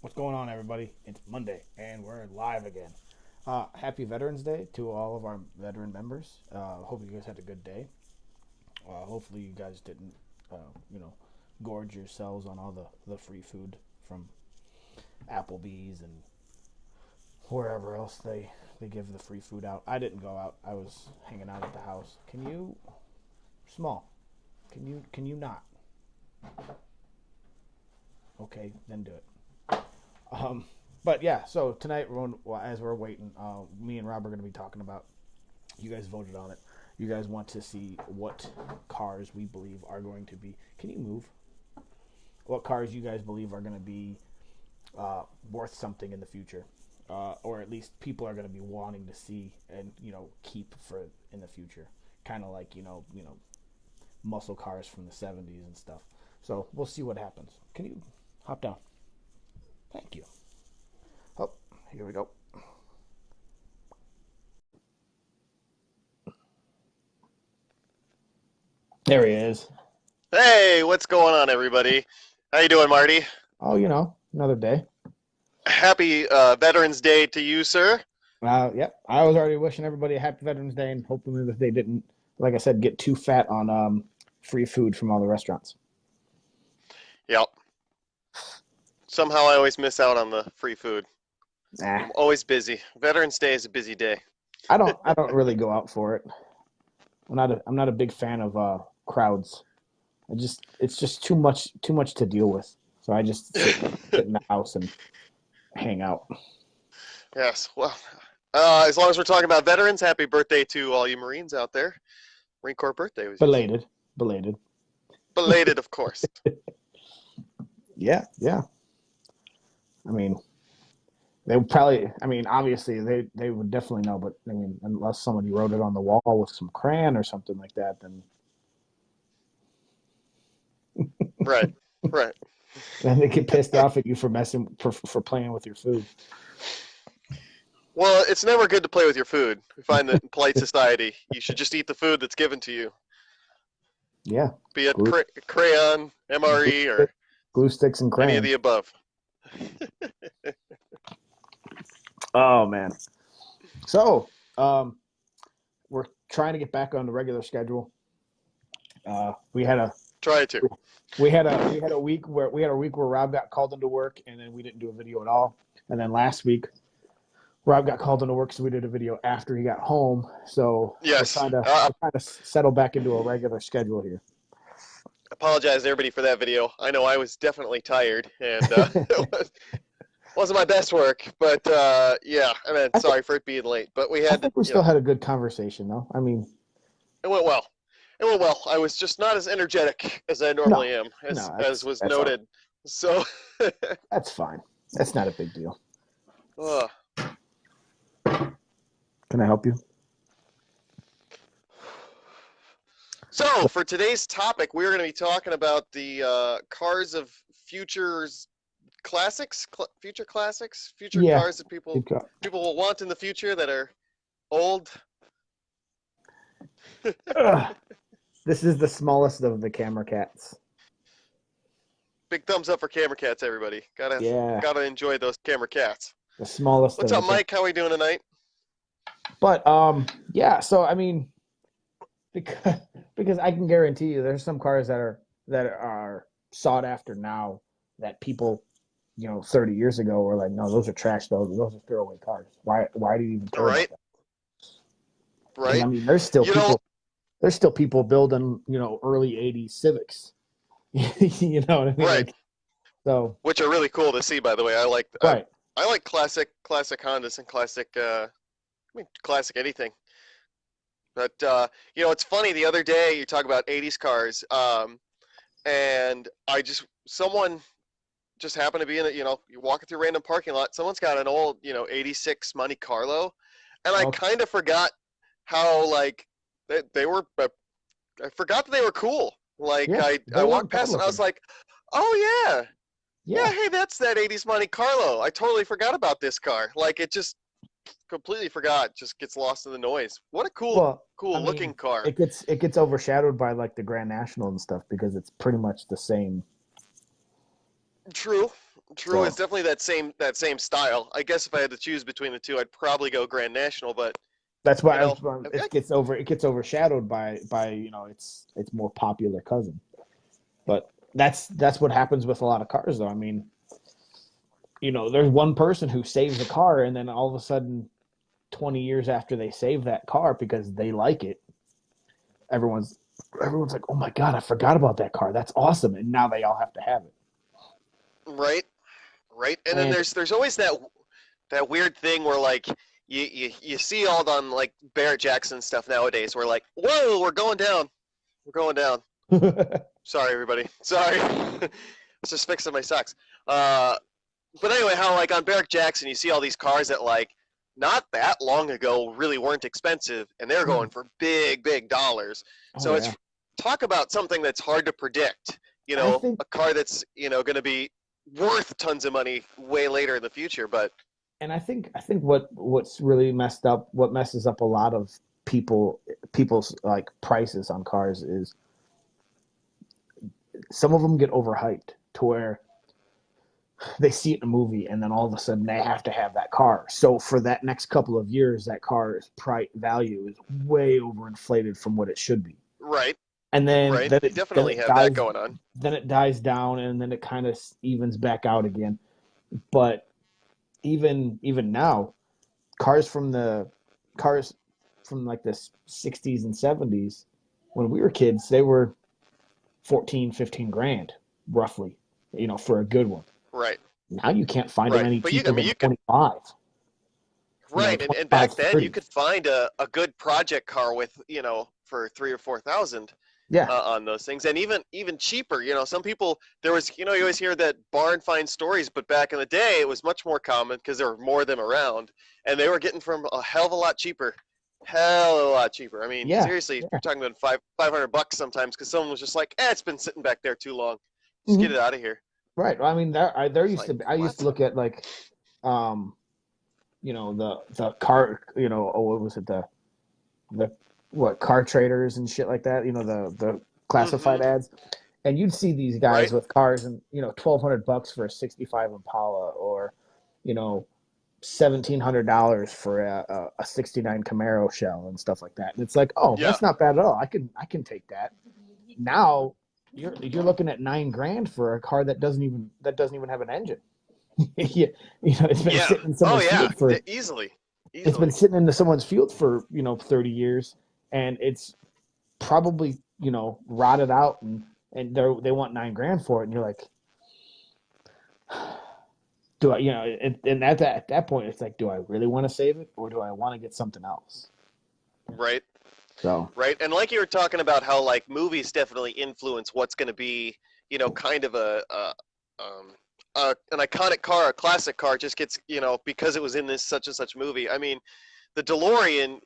What's going on, everybody? It's Monday, and we're live again. Happy Veterans Day to all of our veteran members. Hope you guys had a good day. Hopefully, you guys didn't, uh, you know, gorge yourselves on all the free food from Applebee's and wherever else they give the free food out. I didn't go out. I was hanging out at the house. Can you, small? Can you not? Okay, then do it. But yeah, so tonight, as we're waiting, me and Rob are going to be talking about. You guys voted on it. You guys want to see what cars we believe are going to be. Can you move? What cars you guys believe are going to be worth something in the future, or at least people are going to be wanting to see and keep for in the future. Kind of like muscle cars from the '70s and stuff. So we'll see what happens. Can you hop down? Thank you. Oh, here we go. There he is. Hey, what's going on, everybody? How you doing, Marty? Oh, another day. Happy Veterans Day to you, sir. Yep. I was already wishing everybody a happy Veterans Day and hoping that they didn't, like I said, get too fat on free food from all the restaurants. Yep. Somehow I always miss out on the free food. Nah, I'm always busy. Veterans Day is a busy day. I don't really go out for it. I'm not a big fan of crowds. It's just too much to deal with. So I just sit in the house and hang out. Yes, well, as long as we're talking about veterans, happy birthday to all you Marines out there. Marine Corps birthday was yesterday. Belated. Belated, of course. Yeah, yeah. I mean, they would probably. I mean, obviously, they would definitely know. But I mean, unless somebody wrote it on the wall with some crayon or something like that, then Right, right. then they get pissed off at you for for playing with your food. Well, it's never good to play with your food. We find that in polite society, you should just eat the food that's given to you, Yeah, be it glue, crayon, MRE, or glue sticks and any of the crayons. above. Oh man. So, we're trying to get back on the regular schedule. We had a Try to. we had a week where Rob got called into work, and then we didn't do a video at all. And then last week, Rob got called into work, so we did a video after he got home. So Yes. we're trying to settle back into a regular schedule here. Apologize to everybody for that video. I know I was definitely tired, and it wasn't my best work, but yeah, I mean, I think sorry for it being late, but we I had to, think we still had a good conversation, though. I mean, it went well. It went well. I was just not as energetic as I no, normally am, no, as was that's all. noted. So, That's fine. That's not a big deal. uh, Can I help you? so for today's topic, we're going to be talking about the cars of futures classics, future Yeah. cars that people Good call. people will want in the future that are old. Ugh. This is the smallest of the camera cats. Big thumbs up for camera cats, everybody. Gotta Yeah, gotta enjoy those camera cats. the smallest What's of the up, cats. Mike? How we doing tonight? But yeah. So I mean, because because I can guarantee you, there's some cars that are sought after now that people, 30 years ago were like, no, those are trash. Those are throwaway cars. Why do you even All care about right, that? Because I right. mean, there's still You know, people. There's still people building, early '80s Civics. You know what I mean? right. Like, so, Which are really cool to see, by the way. right. I like classic Hondas and classic. I mean, classic anything. But it's funny. The other day, you talk about '80s cars, and someone just happened to be in it. You're walking through a random parking lot. Someone's got an old, '86 Monte Carlo, and I Okay. kind of forgot how like they were. I forgot that they were cool. Like Yeah, I they walked weren't bad past and I was looking. like, oh yeah, yeah. Yeah, Hey, that's that '80s Monte Carlo. I totally forgot about this car. Like it just completely forgot. Just gets lost in the noise. What a well, I cool mean, looking car. it gets overshadowed by like the Grand National and stuff because it's pretty much the same. True, True, it's definitely that same style. I guess if I had to choose between the two, I'd probably go Grand National, but That's why you know, it gets overshadowed by its more popular cousin. But that's what happens with a lot of cars, though. I mean, there's one person who saves a car, and then all of a sudden, 20 years after they save that car because they like it, everyone's like, "Oh my god, I forgot about that car. That's awesome!" And now they all have to have it. right, right. And then And there's always that weird thing where like you see all on like Barrett Jackson stuff nowadays. Where like, whoa, we're going down. Sorry, everybody. Sorry, I was just fixing my socks. But anyway, how like on Barrett Jackson, you see all these cars that like not that long ago really weren't expensive, and they're going for big dollars. So oh it's yeah, talk about something that's hard to predict. I think A car that's going to be worth tons of money way later in the future. But I think what's really messed up, what messes up a lot of people's like prices on cars is some of them get overhyped to where they see it in a movie and then all of a sudden they have to have that car. So for that next couple of years, that car's price value is way overinflated from what it should be. right, And then right, then you it then definitely it have that dies going on. then it dies down and then it kind of evens back out again. But even now, cars from the cars from like the 60s and 70s when we were kids, they were 14, 15 grand roughly, for a good one. Right, Now you can't find them right. any But I cheaper mean, than you could 25, right, and 25, back then you 30. could find a good project car with for 3 or 4 thousand Yeah. on those things, and even cheaper. Some people there was you always hear that barn find stories, but back in the day it was much more common because there were more of them around, and they were getting from a hell of a lot cheaper. Hell of a lot cheaper. I mean, Yeah. seriously, Yeah. you're talking about $500 sometimes because someone was just like, it's been sitting back there too long. Just Mhm. get it out of here. Right. I mean, there It's used like, to be, I used to what? look at like, the car, what was it, the what car traders and shit like that, the Mm-hmm. classified ads, and you'd see these guys Right. with cars and $1,200 for a '65 Impala, or $1,700 for a '69 Camaro shell and stuff like that. And it's like, oh, Yeah. that's not bad at all. I can take that. Now you're looking at 9 grand for a car that doesn't even have an engine. It's been Yeah. sitting in Oh someone's yeah. field for Easily. it's been Easily. sitting in someone's field for 30 years, and it's probably rotted out, and they want 9 grand for it, and you're like, do I, and at that point it's like, do I really want to save it, or do I want to get something else? Right. So Right. And like you were talking about how like movies definitely influence what's going to be, kind of an iconic car, a classic car just gets, because it was in this such and such movie. I mean, the DeLorean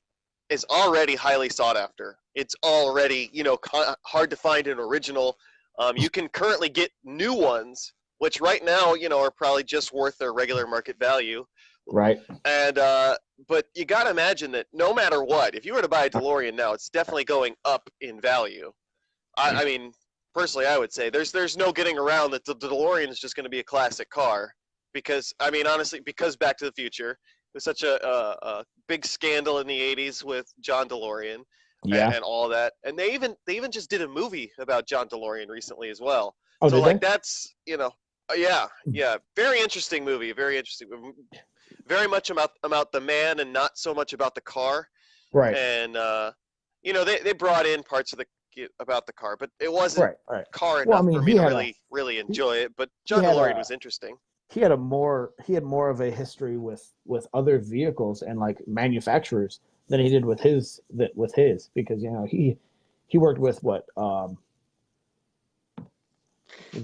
is already highly sought after. It's already, hard to find an original. You can currently get new ones, which right now, are probably just worth their regular market value. right, And but you got to imagine that no matter what, if you were to buy a DeLorean now, it's definitely going up in value. I mean, personally, I would say there's no getting around that the DeLorean is just going to be a classic car because I mean, honestly, because Back to the Future was such a big scandal in the '80s with John DeLorean yeah. and all that, and they even just did a movie about John DeLorean recently as well. Oh, So did like they? that's. Yeah, very interesting movie, very interesting, very much about the man and not so much about the car. Right, And they brought in parts of the about the car, but it wasn't right. car Well, I enough mean, for me to really he, enjoy it. But he John had DeLorean a was interesting. he had more of a history with other vehicles and like manufacturers than he did with his, because he worked with what, was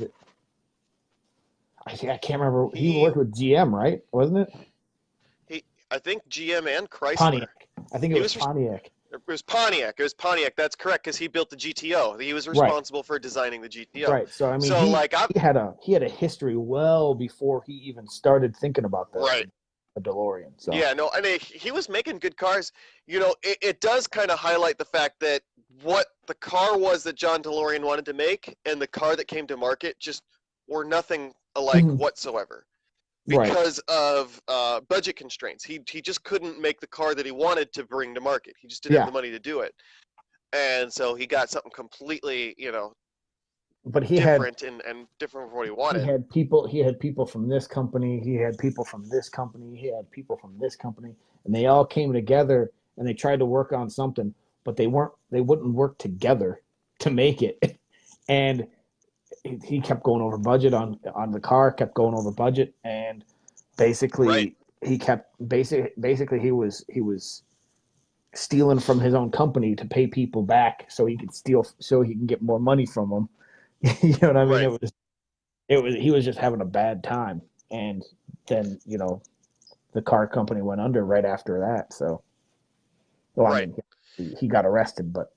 it, I can't remember. He He worked with GM, right? Wasn't it I think GM and Chrysler. Pontiac? I think it He was was Pontiac. it was Pontiac. It was Pontiac. That's correct because he built the GTO. He was Right, responsible for designing the GTO. right. So I mean, So he like I'm he had a history well before he even started thinking about the right. the, the DeLorean. So Yeah, no, I mean he was making good cars. It does kind of highlight the fact that what the car was that John DeLorean wanted to make and the car that came to market just were nothing alike Mhm. whatsoever Right. because of budget constraints. He just couldn't make the car that he wanted to bring to market. He just didn't have Yeah. the money to do it, and so he got something completely, But different and different from what he he wanted. had people he had people from this company, he had people from this company, he had people from this company, and they all came together and they tried to work on something, but they wouldn't work together to make it. And he kept going over budget on the car, kept going over budget, and Right, basically basically he was stealing from his own company to pay people back so he could steal so he can get more money from them. You know what I mean? right, It was he was just having a bad time, and then the car company went under right after that. So, well, I right. mean, he got arrested, but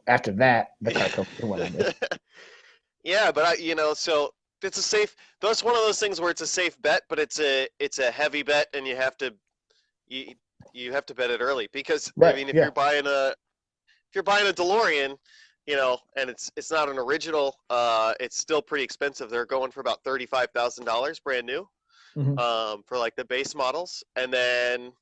after that, the car company went under. Yeah, but so it's a safe. That's one of those things where it's a safe bet, but it's a heavy bet, and you you have to bet it early because I Right? mean, Yeah. if you're buying a DeLorean, and it's not an original, it's still pretty expensive. They're going for about $35,000 brand new, Hmm. for like the base models, and then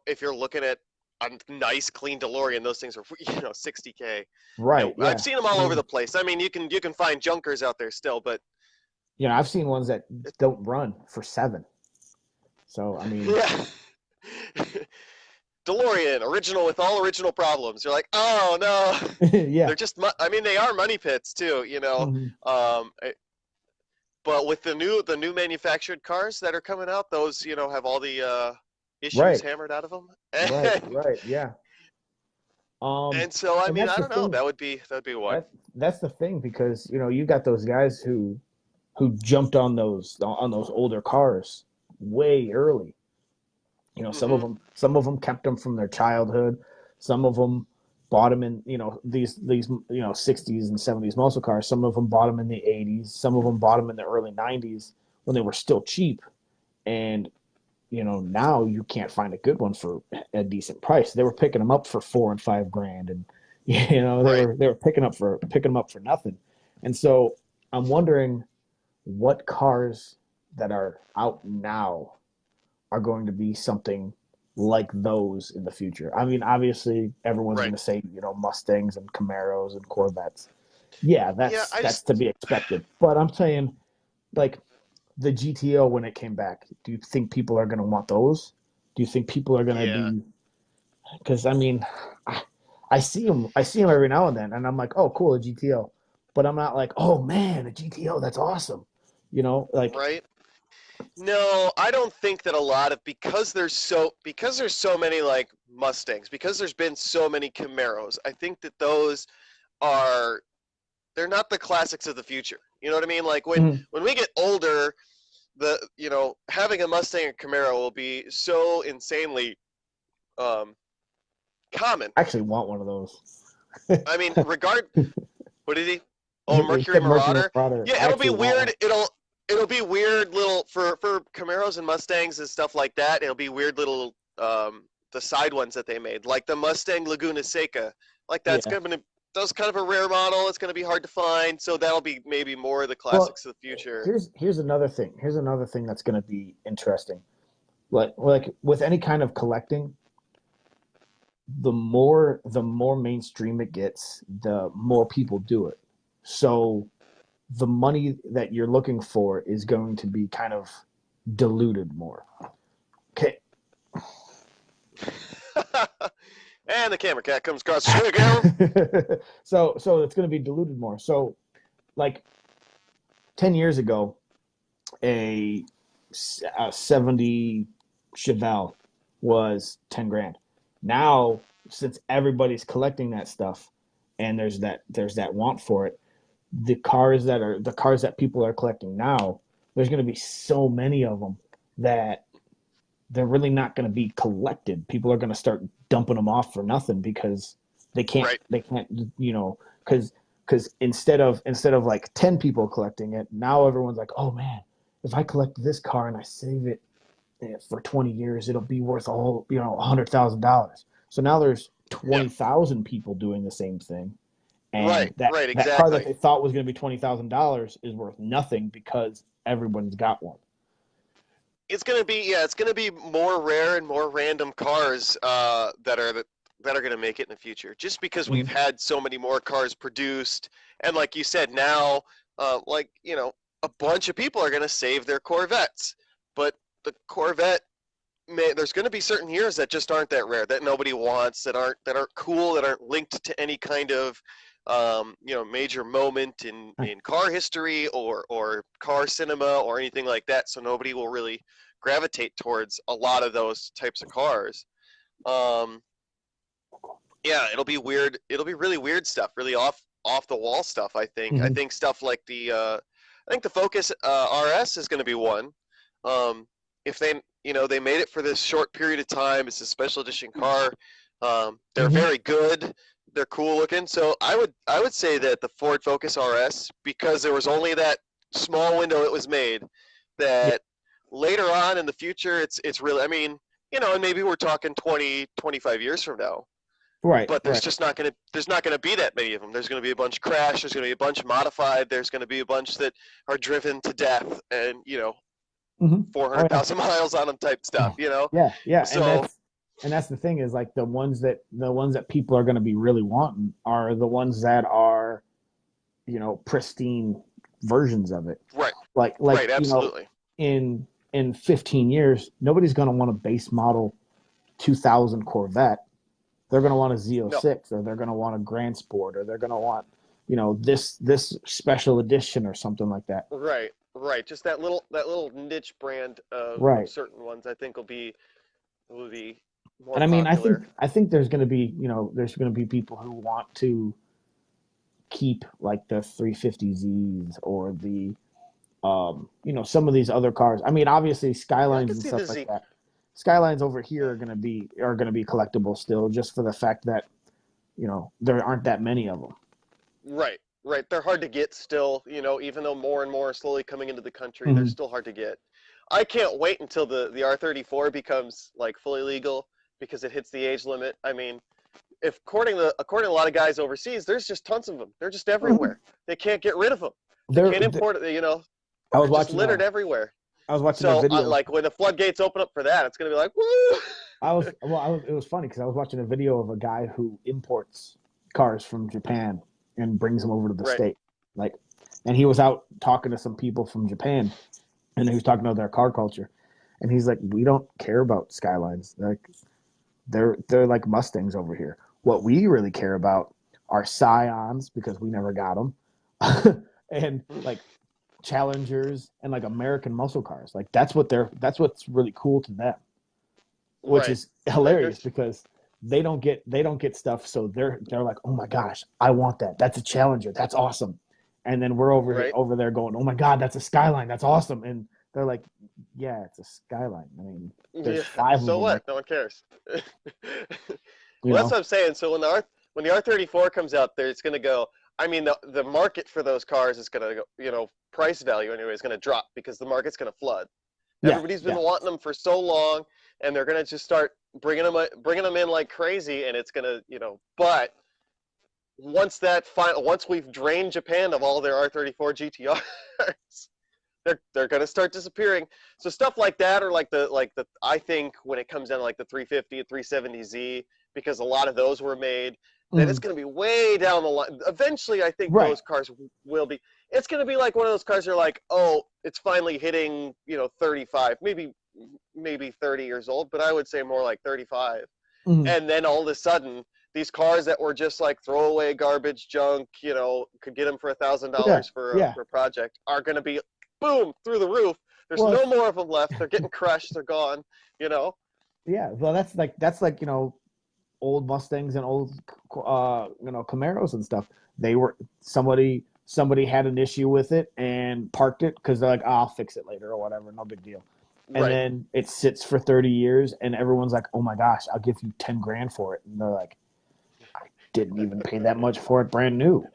if you're looking at a nice clean DeLorean, those things are 60K. And Right. I've Yeah. seen them I all over mean, the place. I mean, you can find junkers out there still, but I've seen ones that it's, don't run for 7. So, I mean, yeah. DeLorean, original with all original problems. You're like, oh no, yeah. they're just. I mean, they are money pits too. Hmm. But with the new manufactured cars that are coming out, those have all the issues Right. hammered out of them, Right. and Right. Yeah. so I And mean, that's I the don't know. thing. That'd be one. That's the thing because you got those guys who jumped on those older cars way early. Hmm. Some of them kept them from their childhood. Some of them bought them in these 60s and 70s muscle cars. Some of them bought them in the 80s. Some of them bought them in the early 90s when they were still cheap. And now you can't find a good one for a decent price. They were picking them up for 4 and 5 grand, and Right. they were picking them up for nothing. And so I'm wondering what cars that are out now are going to be something like those in the future. I mean, obviously, everyone's going Right. to say Mustangs and Camaros and Corvettes. Yeah, Yeah. I that's just to be expected. But I'm saying, like the GTO when it came back, do you think people are going to want those? Do you think people are going to yeah. be? Because I mean, I, I see them every now and then, and I'm like, oh, cool, a GTO. But I'm not like, oh man, a GTO, that's awesome. Like Right. No, I don't think that a lot of because there's so many like Mustangs, because there's been so many Camaros. I think that those are they're not the classics of the future. You know what I mean? Like when mhm. when we get older, having a Mustang or Camaro will be so insanely um, common. I actually want one of those. I mean, what did he? Oh, You Mercury said Mercury Marauder. Marauder. Yeah, I it'll be actually want one. weird. It'll be weird little for Camaros and Mustangs and stuff like that. It'll be weird little the side ones that they made, like the Mustang Laguna Seca. Like Yeah. that's kind of a rare model. It's gonna be hard to find, so that'll be maybe more of the Well, classics of the future. here's another thing. Here's another thing that's going to be interesting. Like with any kind of collecting, the more mainstream it gets, the more people do it. So the money that you're looking for is going to be kind of diluted more. Okay. And the camera cat comes across the street again. So it's going to be diluted more. So like 10 years ago, a, a 70 Chevelle was 10 grand. Now, since everybody's collecting that stuff and there's that want for it, the cars that people are collecting now, there's going to be so many of them that they're really not going to be collected. People are going to start dumping them off for nothing because Right. they can't because instead of like 10 people collecting it, now everyone's like, oh man, if I collect this car and I save it for 20 years, it'll be worth a whole $100,000. So now there's Yeah. 20,000 people doing the same thing, and right, that car that exactly. they thought was going to be $20,000 is worth nothing because everyone's got one. It's gonna be, yeah, it's gonna be more rare and more random cars that are gonna make it in the future. Just because we've Mhm. had so many more cars produced, and like you said, now, like a bunch of people are gonna save their Corvettes, but the Corvette, there's gonna be certain years that just aren't that rare, that nobody wants, that aren't cool, that aren't linked to any kind of major moment in car history or car cinema or anything like that. So nobody will really gravitate towards a lot of those types of cars. Um, yeah, it'll be weird. It'll be really weird stuff, really off the wall stuff. I think. I Mhm. think stuff like I think the Focus RS is going to be one. If they made it for this short period of time, it's a special edition car. They're Mhm. very good. They're cool looking. So I would say that the Ford Focus RS, because there was only that small window it was made, Yeah. that later on in the future, it's really, I mean, and maybe we're talking 20, 25 years from now, Right. but Right. there's not gonna be that many of them. There's gonna be a bunch crashed. There's gonna be a bunch modified. There's gonna be a bunch that are driven to death, and Oh yeah. 400,000 miles on them type stuff. Yeah. Yeah. So And that's the thing is like the ones that people are going to be really wanting are the ones that are, pristine versions of it. right, Like right, absolutely, in 15 years, nobody's going to want a base model 2000 Corvette. They're going to want a no, Z06, or they're going to want a Grand Sport, or they're going to want, this special edition or something like that. right, right. Just that little niche brand of Right. certain ones, I think will be more And I mean, popular. I think there's going to be, there's going to be people who want to keep like the 350Zs or the some of these other cars. I mean, obviously Yeah, I Skylines can and see the stuff like Z. that. Skylines over here are going to be collectible still, just for the fact that there aren't that many of them. Right, right. They're hard to get still, even though more and more are slowly coming into the country, they're Mm-hmm. still hard to get. I can't wait until the R34 becomes like fully legal because it hits the age limit. I mean, if according to a lot of guys overseas, there's just tons of them. They're just Mm-hmm. everywhere. They can't get rid of them. They There, can't import it, I was they're just watching littered a everywhere. I was watching a So, video. like when the floodgates open up for that, it's going to be like, woo! It was funny because I was watching a video of a guy who imports cars from Japan and brings them over to the Right, state. Like, and he was out talking to some people from Japan, and he was talking about their car culture, and he's like, "We don't care about Skylines. Like, they're like Mustangs over here. What we really care about are Scions because we never got them, and like Challengers and like American muscle cars. Like that's what's really cool to them, which right, is right. hilarious There's because they don't get stuff, so they're like, oh my gosh, I want that. That's a Challenger. That's awesome. And then we're right. over there going, oh my god, that's a Skyline. That's awesome. And they're like, yeah, it's a Skyline. I mean, there's Yeah. 5 of So them. what? No one cares. You Well, that's know, what I'm saying. So when the R34 comes out there, it's going to go. I mean, the market for those cars is going to go. Price value anyway is going to drop because the market's going to flood. yeah, Everybody's been yeah, wanting them for so long, and they're going to just start bringing them in like crazy, and it's going to. But once we've drained Japan of all their R34 GTRs, they're going to start disappearing. So stuff like that, or like the I think when it comes down to like the 350 and 370Z, because a lot of those were made, then it's Mhm. going to be way down the line. Eventually, I think Right. those cars will be. It's going to be like one of those cars. You're like, oh, it's finally hitting 35, maybe 30 years old, but I would say more like 35. Mhm. And then all of a sudden, these cars that were just like throwaway garbage junk, could get them for Yeah, $1,000 yeah. for a project, are going to be boom through the roof. There's Well, no more of them left. They're getting crushed. They're gone. You know. yeah. Well, that's like old Mustangs and old Camaros and stuff. They were somebody had an issue with it and parked it because they're like, oh, I'll fix it later or whatever, no big deal. And Right. then it sits for 30 years and everyone's like, oh my gosh, I'll give you 10 grand for it. And they're like, I didn't even pay that much for it brand new.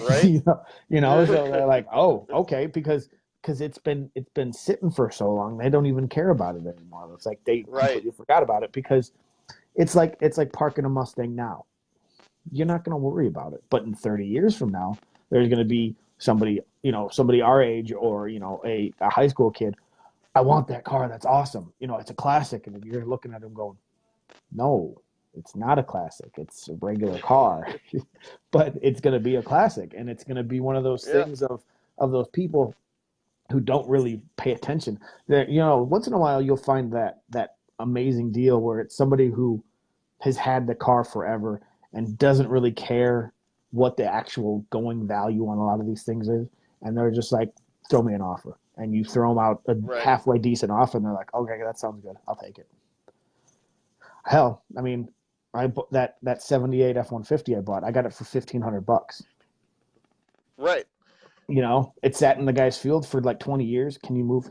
Right. So they're like, oh, okay, because it's been sitting for so long, they don't even care about it anymore. It's like they Right. completely forgot about it because it's like parking a Mustang now. you're not going to worry about it. But in 30 years from now, there's going to be somebody, somebody our age, or, a high school kid. I want that car. That's awesome. It's a classic. And you're looking at them going, no, it's not a classic. It's a regular car, but it's going to be a classic. And it's going to be one of those Yeah. things of those people who don't really pay attention. That, once in a while you'll find that amazing deal where it's somebody who has had the car forever and doesn't really care what the actual going value on a lot of these things is, and they're just like, throw me an offer, and you throw them out a Right. halfway decent offer, and they're like, okay, that sounds good, I'll take it. Hell, I mean, I bought that '78 F-150 I bought. I got it for $1,500. Right. It sat in the guy's field for like 20 years. Can you move?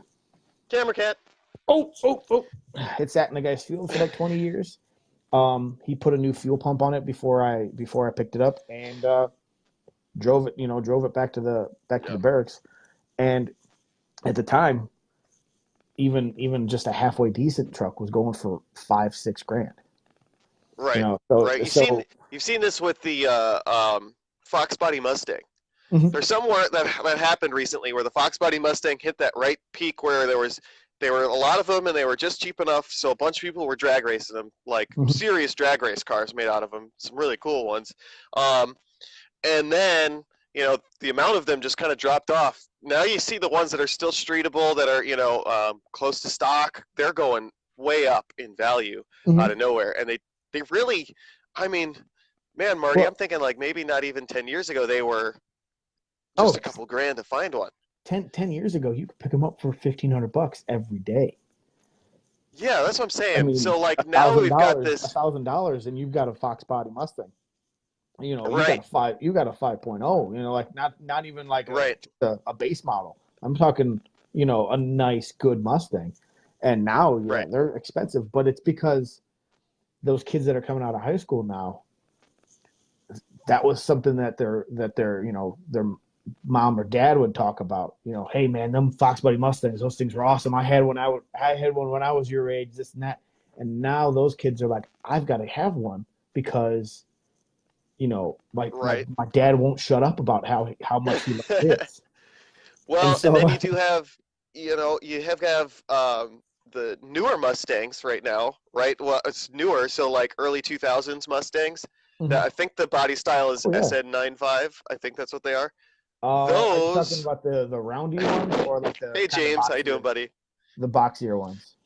Camera cat. Oh, oh, oh! It sat in the guy's field for like 20 years. He put a new fuel pump on it before I picked it up, and drove it back to the barracks. And at the time, even just a halfway decent truck was going for 5-6 grand. Right. So Right. You've seen this with the Fox Body Mustang. Mhm. There's somewhere that happened recently where the Fox Body Mustang hit that right peak where there were a lot of them, and they were just cheap enough, so a bunch of people were drag racing them, like Mhm. serious drag race cars made out of them, some really cool ones. And then the amount of them just kind of dropped off. Now you see the ones that are still streetable, that are close to stock. They're going way up in value Mhm. out of nowhere, and they really, I mean, man, Marty, Well, I'm thinking like maybe not even 10 years ago they were just a couple grand to find one. 10 years ago, you could pick them up for $1,500 every day. Yeah, that's what I'm I saying. mean, So like a now thousand we've got dollars, this. and you've got a Fox Body Mustang. Right. You got a 5.0. Like not even like Right. a base model. I'm talking, a nice good Mustang. And now, yeah, Right. they're expensive, but it's because those kids that are coming out of high school now, that was something that their mom or dad would talk about. Hey man, them Fox Body Mustangs, those things were awesome. I had one when I was your age, this and that. And now those kids are like, I've got to have one because my Right. dad won't shut up about how much he loves this. And Well, and so then you do have, you have the newer Mustangs right now, right? Well, it's newer, so like early 2000s Mustangs. That Mhm. I think the body style is Oh yeah. SN95. I think that's what they are. Are you talking Those. about the roundy ones or like the Hey kind of James, how you doing, boxier buddy? ones?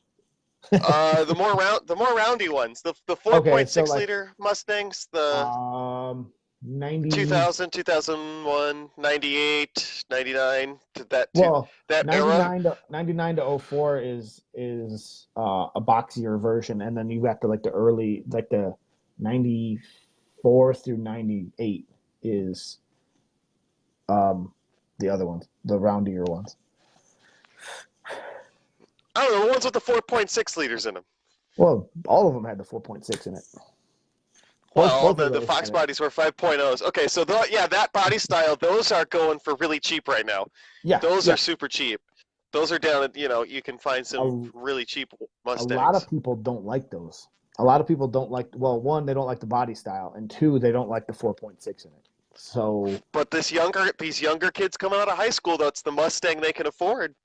The more roundy ones, the Okay, so 4.6 like liter Mustangs, the um 90 2000, 2001, 98, 99, to well that era. 99 to 04 is a boxier version, and then you got the early, like the 94 through 98 is the other ones, the roundier ones. I don't know, the ones with the 4.6 liters in them. Well, all of them had the 4.6 in it. Well, Both of the those Fox had it. bodies were 5.0s. Okay, so that body style, those are going for really cheap right now. Yeah, Those yeah. are super cheap. Those are down at, you can find some A, really cheap a lot Mustangs. of people don't like those. A lot of people don't like. Well, one, they don't like the body style, and two, they don't like the 4.6 in it. So But these younger kids coming out of high school, that's the Mustang they can afford.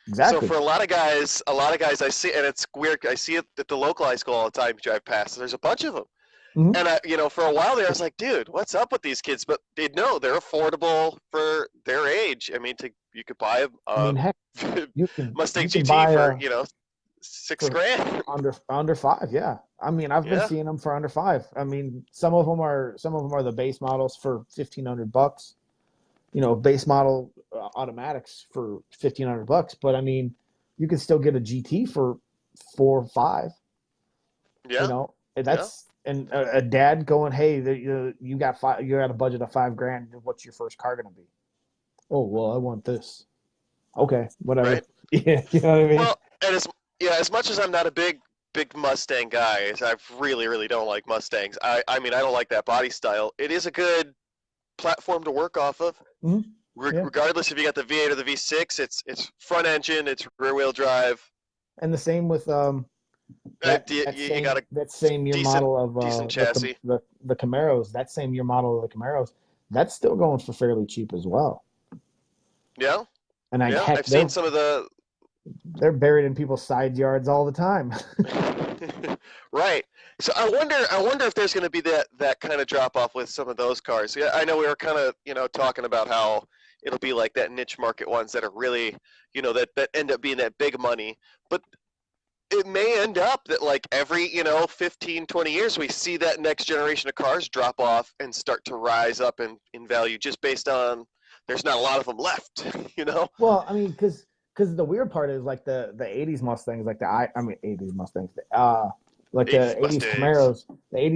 So exactly. for a lot of guys I see, and it's weird, I see it at the local high school all the time. You drive past, there's a bunch of them. Mm-hmm. And for a while there, I was like, dude, what's up with these kids? But they're affordable for their age. I mean, you could buy I a mean, heck, Mustang you can GT buy for a six for grand. under five. Yeah, I mean, I've been Yeah, seeing them for under five. I mean, some of them are the base models for $1,500. Base model automatics for $1,500. But I mean, you can still get a GT for 4 or 5. yeah, yeah. That's and a dad going, hey, you got five, you got a budget of $5,000. What's your first car gonna be? Oh well, I want this. Okay, whatever. Right. Yeah, you know what I mean. Well, and as much as I'm not a big Mustang guy, I really really don't like Mustangs. I mean I don't like that body style. It is a good platform to work off of. Mhm. Yeah, Regardless if you got the V8 or the V6, it's front engine, it's rear wheel drive. and the same with You got a that same year decent model of decent chassis. the Camaros, that same year model of the Camaros, that's still going for fairly cheap as well. Yeah, And I yeah. heck, I've seen some of the they're buried in people's side yards all the time. right. So I wonder if there's going to be that kind of drop off with some of those cars. Yeah, I know we were kind of talking about how it'll be like that niche market ones that are really that end up being that big money, but it may end up that like every 15, 20 years we see that next generation of cars drop off and start to rise up in value just based on there's not a lot of them left. Well, I mean, because the weird part is like the '80s Mustangs, like I mean '80s Mustangs, like 80s the '80s Mustangs.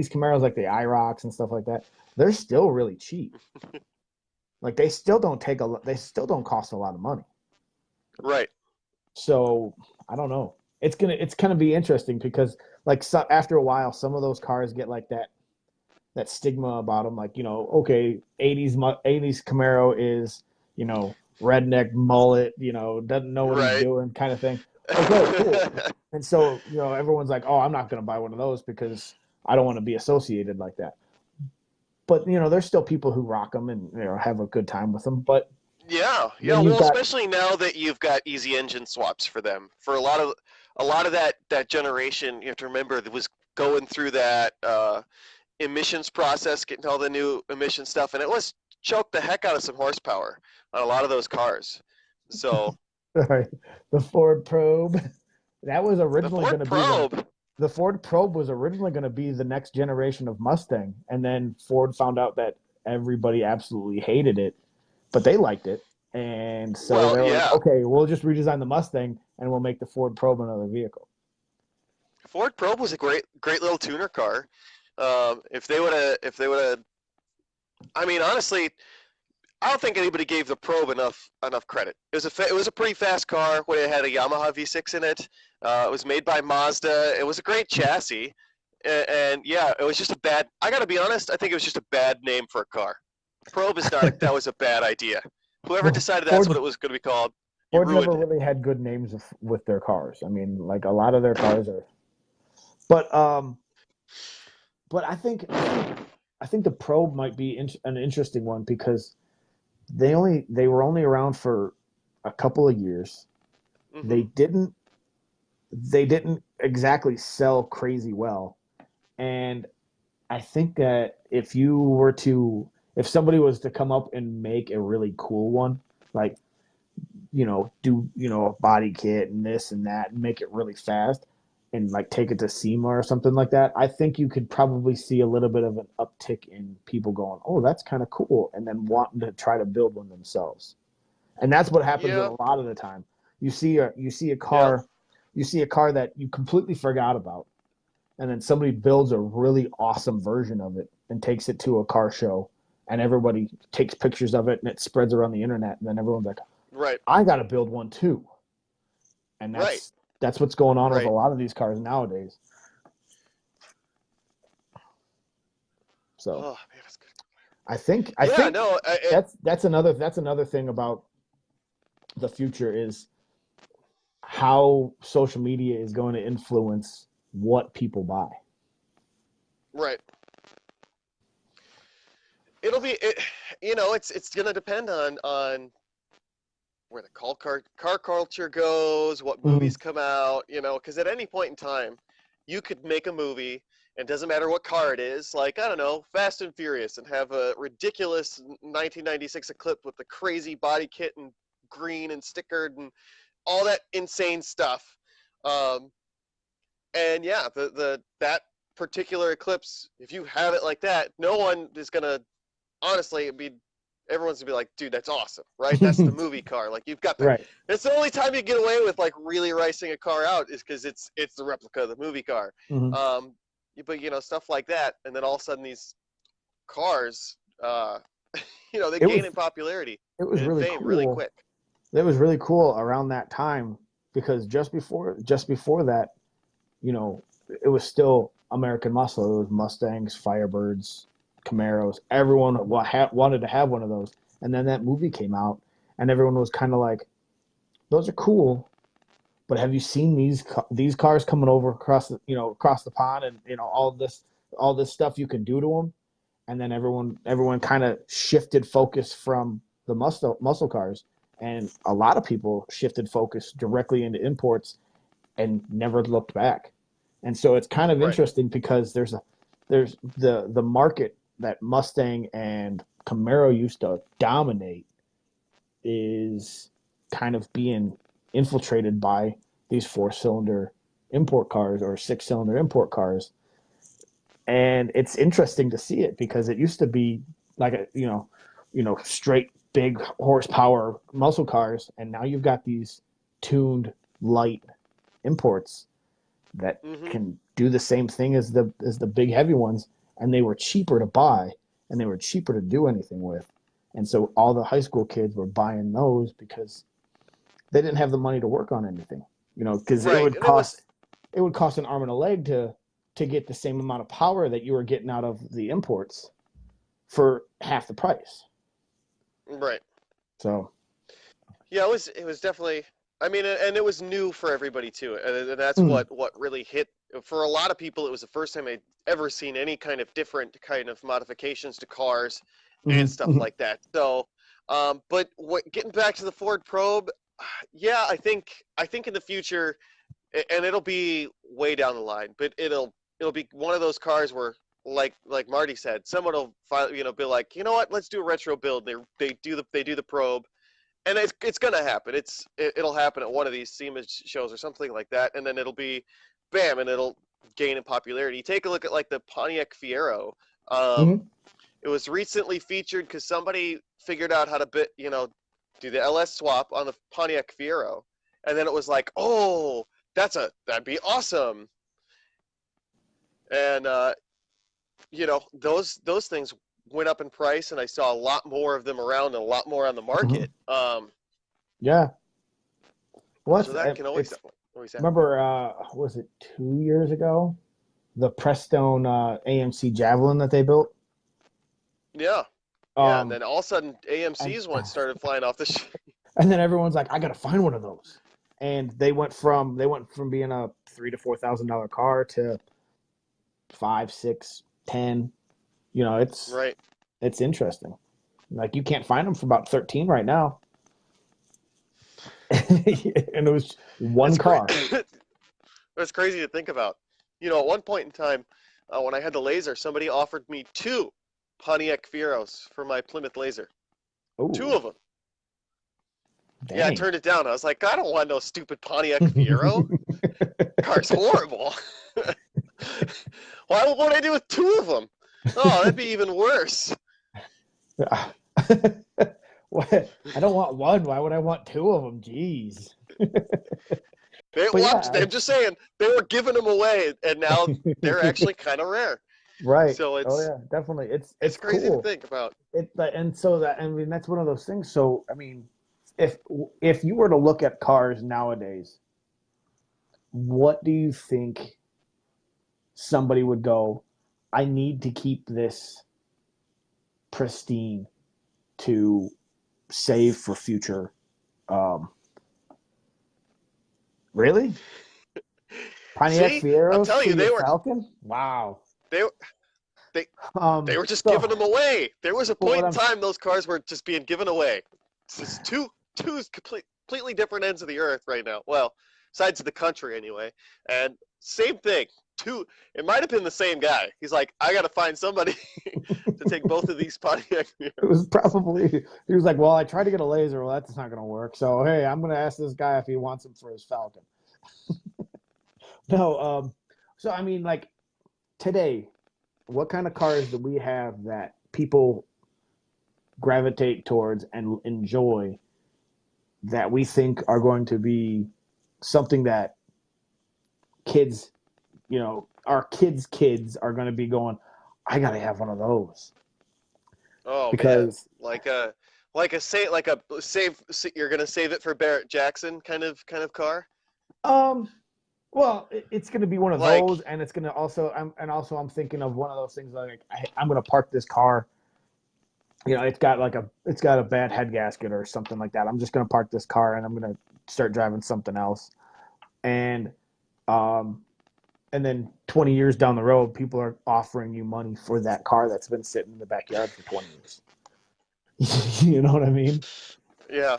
Camaros, like the IROCs and stuff like that. They're still really cheap. Like they still don't cost a lot of money. Right. So I don't know. It's gonna be interesting because like after a while, some of those cars get like that stigma about them. Like okay, '80s Camaro is redneck mullet, doesn't know what he's Right. doing, kind of thing. Okay, cool. And so everyone's like, oh, I'm not gonna buy one of those because I don't want to be associated like that. But there's still people who rock them and have a good time with them. But Yeah, yeah. then you've Well, got especially now that you've got easy engine swaps for them. For a lot of that generation, you have to remember that was going through that emissions process, getting all the new emission stuff, and it was choked the heck out of some horsepower on a lot of those cars. So sorry, the Ford Probe. That was the originally going Ford to be Probe, the Ford Probe was originally going to be the next generation of Mustang, and then Ford found out that everybody absolutely hated it, but they liked it, and so well, they were like, yeah, okay, we'll just redesign the Mustang and we'll make the Ford Probe another vehicle. Ford Probe was a great little tuner car. If they would have, I mean, honestly, I don't think anybody gave the Probe enough credit. It was a pretty fast car. When it had a Yamaha V6 in it. It was made by Mazda. It was a great chassis, and yeah, it was just a bad. I got to be honest. I think it was just a bad name for a car. Probe is not. That was a bad idea. Whoever Well, decided that's what Ford's it was going to be called, you Ford ruined never it. really had good names with their cars. I mean, like a lot of their cars are, but I think the Probe might be an interesting one because they were only around for a couple of years. Hmm. They didn't they didn't exactly sell crazy well, and I think that if somebody was to come up and make a really cool one, like do a body kit and this and that and make it really fast and like take it to SEMA or something like that, I think you could probably see a little bit of an uptick in people going, oh, that's kind of cool, and then wanting to try to build one themselves. And that's what happens a Yeah. lot of the time. You see a Yeah. car, that you completely forgot about, and then somebody builds a really awesome version of it and takes it to a car show, and everybody takes pictures of it and it spreads around the internet, and then everyone's like, Right. I got to build one too. And Right. that's what's going on with a Right. lot of these cars nowadays. So Oh man, that's good. I Yeah. think No. that's another thing about the future is how social media is going to influence what people buy. Right. It'll be. It's gonna depend on where the car culture goes, what Mm-hmm. movies come out, because at any point in time, you could make a movie, and it doesn't matter what car it is, like, I don't know, Fast and Furious, and have a ridiculous 1996 Eclipse with the crazy body kit and green and stickered and all that insane stuff. Um, and yeah, that particular Eclipse, if you have it like that, no one is gonna honestly be everyone's gonna be like, dude, that's awesome, right? That's the movie car. Like you've got the. Right. It's the only time you get away with like really ricing a car out is because it's the replica of the movie car. Mm-hmm. Um, but stuff like that, and then all of a sudden these cars, they It gain was in popularity it was and really fame really cool. quick. It was really cool around that time because just before that, you know, it was still American muscle. It was Mustangs, Firebirds, Camaros. Everyone wanted to have one of those. And then that movie came out, and everyone was kind of like, "Those are cool, But have you seen these cars coming over across across the pond, and all this stuff you can do to them? And then everyone kind of shifted focus from the muscle cars, and a lot of people shifted focus directly into imports and never looked back. And so it's kind of Right. interesting because there's the market that Mustang and Camaro used to dominate is kind of being infiltrated by these four-cylinder import cars or six-cylinder import cars. And it's interesting to see it because it used to be like straight big horsepower muscle cars, and now you've got these tuned light imports that Hmm. can do the same thing as the big heavy ones, and they were cheaper to buy and they were cheaper to do anything with. And so all the high school kids were buying those because they didn't have the money to work on anything, because it Right. would And it was cost an arm and a leg to get the same amount of power that you were getting out of the imports for half the price. right. So, Yeah, it was definitely. I mean, and it was new for everybody too, and that's mm, what really hit for a lot of people. It was the first time they'd ever seen any kind of different kind of modifications to cars and mhm, stuff mhm, like that. So, but getting back to the Ford Probe, yeah, I think in the future, and it'll be way down the line, but it'll be one of those cars where like Marty said, someone will finally be like, you know what, let's do a retro build. They do the Probe, and it's gonna happen. It'll happen at one of these SEMA shows or something like that, and then it'll be, bam, and it'll gain in popularity. Take a look at like the Pontiac Fiero. Um, mhm. it was recently featured because somebody figured out how to do the LS swap on the Pontiac Fiero, and then it was like, oh, that'd be awesome. And those things went up in price, and I saw a lot more of them around and a lot more on the market. Yeah. Well, So that can always it's always happen. remember, was it 2 years ago? The Prestone AMC Javelin that they built. Yeah, yeah, and Um, then all of a sudden and AMC's one started flying off the. and then everyone's like, I gotta find one of those. And they went from being a $3,000 to $4,000 car to 5, 6, 10. It's Right. it's interesting. Like you can't find them for about 13 right now, and it was one It's great. car. It's crazy to think about. At one point in time, when I had the Laser, somebody offered me two Pontiac Fieros for my Plymouth Laser. Two Oh, of them. Yeah, I dang. turned it down. I was like, I don't want no stupid Pontiac Fiero. Car's horrible. What would I do with two of them? Oh, that'd be even worse. What? I don't want one. Why would I want two of them? Jeez. But yeah, I'm just saying they were giving them away, and now they're actually kind of rare. right. So Oh it's yeah, definitely. It's it's crazy to cool. think about. And so that, I mean, that's one of those things. So I mean, if if you were to look at cars nowadays, what do you think somebody would go, I need to keep this pristine to save for future? Um, really? Pontiac See, I'm Fieros telling for you, your Falcon? Wow. they they they were just giving So, them away. There was a but point what in I'm time those cars were just being given away. It's just two completely different ends of the earth right now. Well, sides of the country anyway. And same thing. Two. It might have been the same guy. He's like, I got to find somebody to take both of these Pontiac it Firos. was probably he was like, well, I tried to get a laser. Well, that's not going to work. So hey, I'm going to ask this guy if he wants him for his Falcon. No, so I mean, like today, what kind of cars do we have that people gravitate towards and enjoy that we think are going to be something that kids, our kids are going to be going, I got to have one of those Oh man, because like a save. You're gonna save it for Barrett Jackson kind of car. um well, it's going to be one of those, Like and it's going to also I'm thinking of one of those things like I'm going to park this car. It's got a bad head gasket or something like that. I'm just going to park this car and I'm going to start driving something else. and um, and then 20 years down the road, people are offering you money for that car that's been sitting in the backyard for 20 years. You know what I mean? Yeah.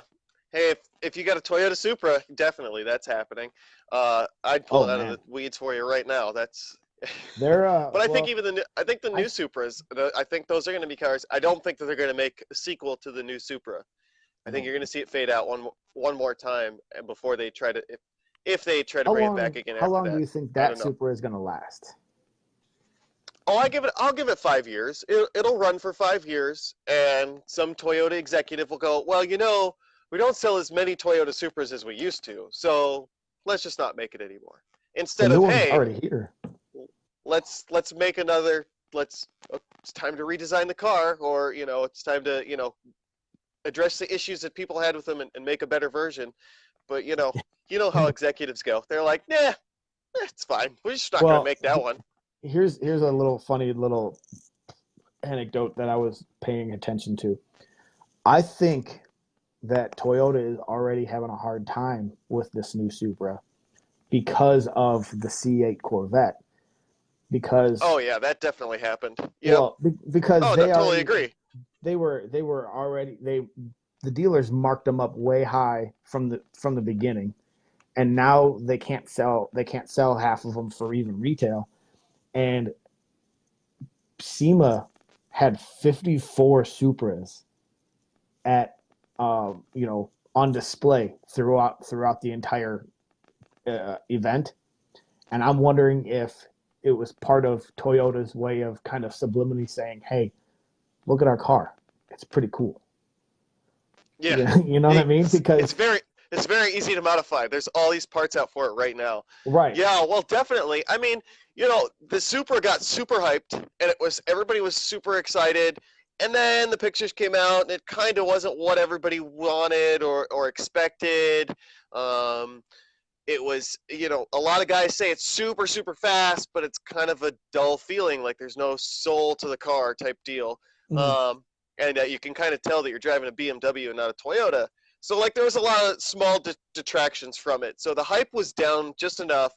Hey, if you got a Toyota Supra, definitely that's happening. I'd pull Oh it out of man, the weeds for you right now. That's. they're But I think well, even I think the I new Supras. I think those are going to be cars. I don't think that they're going to make a sequel to the new Supra. I I think don't you're going to think. see it fade out one more time before they try to if they try to bring it back again How after long do that. you think I that don't know. Supra is going to last? Oh, I'll give it 5 years. It'll run for 5 years, and some Toyota executive will go, well, we don't sell as many Toyota Supras as we used to, so let's just not make it anymore. The Instead new of, one's hey, already here. let's make another. It's time to redesign the car, or it's time to address the issues that people had with them and make a better version. But how executives go. They're like, nah, it's fine. We're just not going to Well, make that one. here's a little funny little anecdote that I was paying attention to. I think that Toyota is already having a hard time with this new Supra because of the C8 Corvette. Oh Because yeah, that definitely happened. Yep. well, because Oh, no, totally agree. they were already they the dealers marked them up way high from the beginning, and now they can't sell half of them for even retail. And SEMA had 54 Supras at on display throughout the entire event, and I'm wondering if it was part of Toyota's way of kind of subliminally saying, "Hey, look at our car. It's pretty cool." Yeah. You know what I mean? It's Because very easy to modify. There's all these parts out for it right now. right, Yeah, well, definitely. I mean, the Supra got super hyped, and everybody was super excited, and then the pictures came out, and it kind of wasn't what everybody wanted or expected. Um, it was, a lot of guys say it's super super fast, but it's kind of a dull feeling, like there's no soul to the car type deal. mm, Um, and you can kind of tell that you're driving a BMW and not a Toyota. So like there was a lot of small detractions from it. So the hype was down just enough.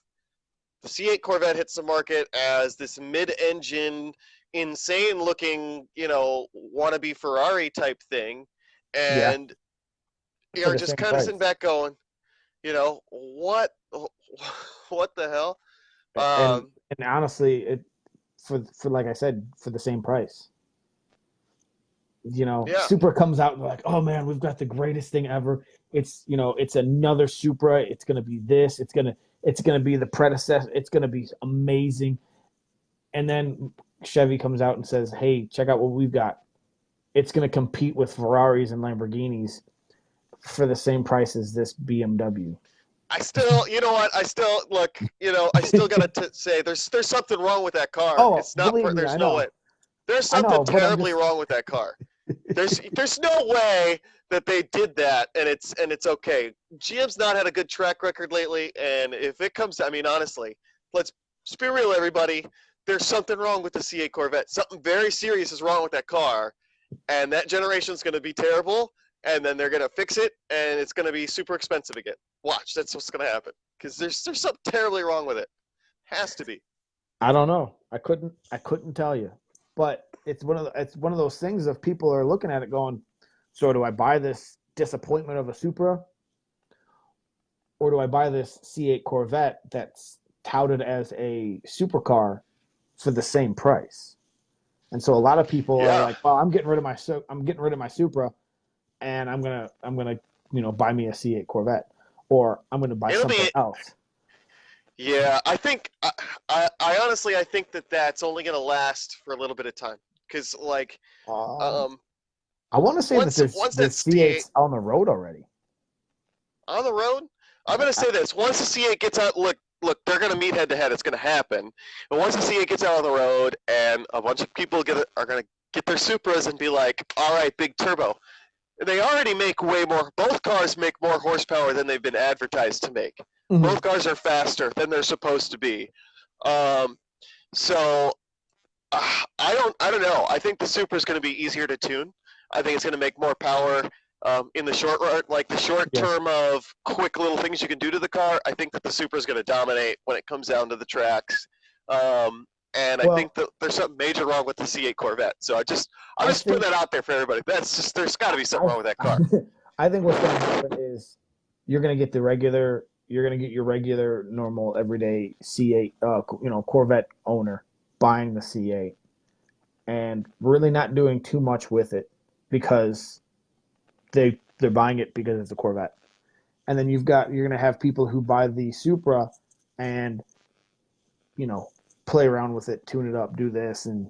The C8 Corvette hits the market as this mid-engine, insane-looking, wannabe Ferrari type thing, yeah, and for you're the just same kind of sitting price. back going, what, what the hell? And Um, and honestly, it for like I said, for the same price. yeah, Supra comes out and they're like, oh man, we've got the greatest thing ever. It's another Supra. It's gonna be this. It's gonna be the predecessor. It's gonna be amazing. And then Chevy comes out and says, hey, check out what we've got. It's gonna compete with Ferraris and Lamborghinis for the same price as this BMW. I still, you know what? I still look, I still gotta say there's something wrong with that car. Oh, It's not. believe me, There's no way. There's I something know, but I'm terribly just wrong with that car. There's no way that they did that and it's okay. GM's not had a good track record lately, and if it comes, I mean, honestly, let's be real, everybody. There's something wrong with the C8 Corvette. Something very serious is wrong with that car, and that generation's going to be terrible. And then they're going to fix it, and it's going to be super expensive again. Watch, that's what's going to happen. Because there's something terribly wrong with it. Has to be. I don't know. I couldn't tell you. But it's one of those things of people are looking at it going, so do I buy this disappointment of a Supra or do I buy this C8 Corvette that's touted as a supercar for the same price? And so a lot of people are Yeah, like, "Well, I'm getting rid of my Supra and I'm gonna buy me a C8 Corvette or I'm gonna buy it'll something be. else." Yeah, I think I honestly I think that that's only going to last for a little bit of time. Because Um, um, I want to say that once there's once that there's C8 C8s on the road already. on the road, I'm going to I, say this: once the C8 gets out, look, they're going to meet head to head. It's going to happen. And once the C8 gets out on the road, and a bunch of people are going to get their Supras and be like, "All right, big turbo." They already make way more. Both cars make more horsepower than they've been advertised to make. Mhm. Both cars are faster than they're supposed to be. Um, so I don't know. I think the Supra is going to be easier to tune. I think it's going to make more power. In the short run, like the short Yeah. term of quick little things you can do to the car, I think that the Supra is going to dominate when it comes down to the tracks. And I think Well, that there's something major wrong with the C8 Corvette. So I'm I just putting think that out there for everybody. That's just there's got to be something I wrong with that car. I think what's going to happen is you're going to get your regular normal everyday C8 Corvette owner buying the C8 and really not doing too much with it because they're buying it because it's a Corvette. And then you're going to have people who buy the Supra and you know play around with it, tune it up, do this, and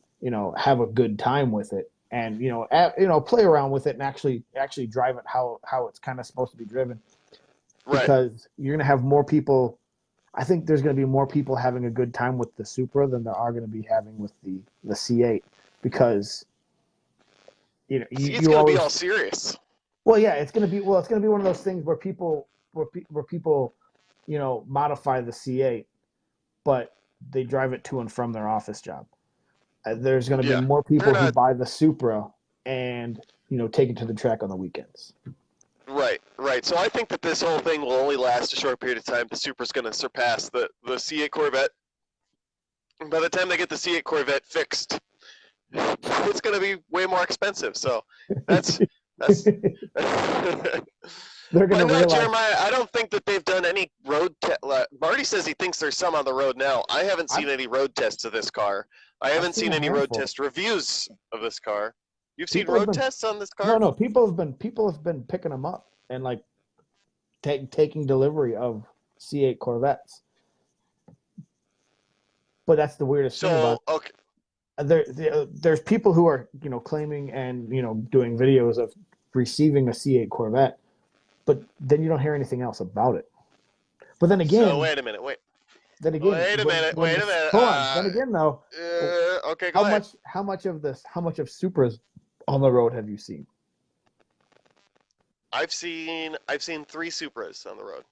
have a good time with it, and play around with it and actually drive it how it's kind of supposed to be driven. Right. Because you're going to have more people. I think there's going to be more people having a good time with the Supra than there are going to be having with the C8 because See, it's you going to be always all serious. well yeah it's going to be one of those things where people modify the C8 but they drive it to and from their office job. There's going to be Yeah. more They're people who not. buy the Supra and take it to the track on the weekends. Right, right. So I think that this whole thing will only last a short period of time. The Supra's going to surpass the C8 Corvette. By the time they get the C8 Corvette fixed, it's going to be way more expensive. So that's that's. They're going to But no, realize. Jeremiah, I don't think that they've done any road test. Marty says he thinks there's some on the road now. I haven't seen I've any road tests of this car. I I've haven't seen seen a any road handful. test reviews of this car. You've seen People have road been tests on this no car? no people have been picking them up and like taking delivery of C8 Corvettes. But that's the weirdest thing about So, okay. there's people who are claiming and doing videos of receiving a C8 Corvette, but then you don't hear anything else about it. But then So, again, wait a minute. Wait a when minute. when Wait the a minute. hold on, then again though, Okay, go ahead. how much of Supras on the road have you seen? I've seen 3 Supras on the road.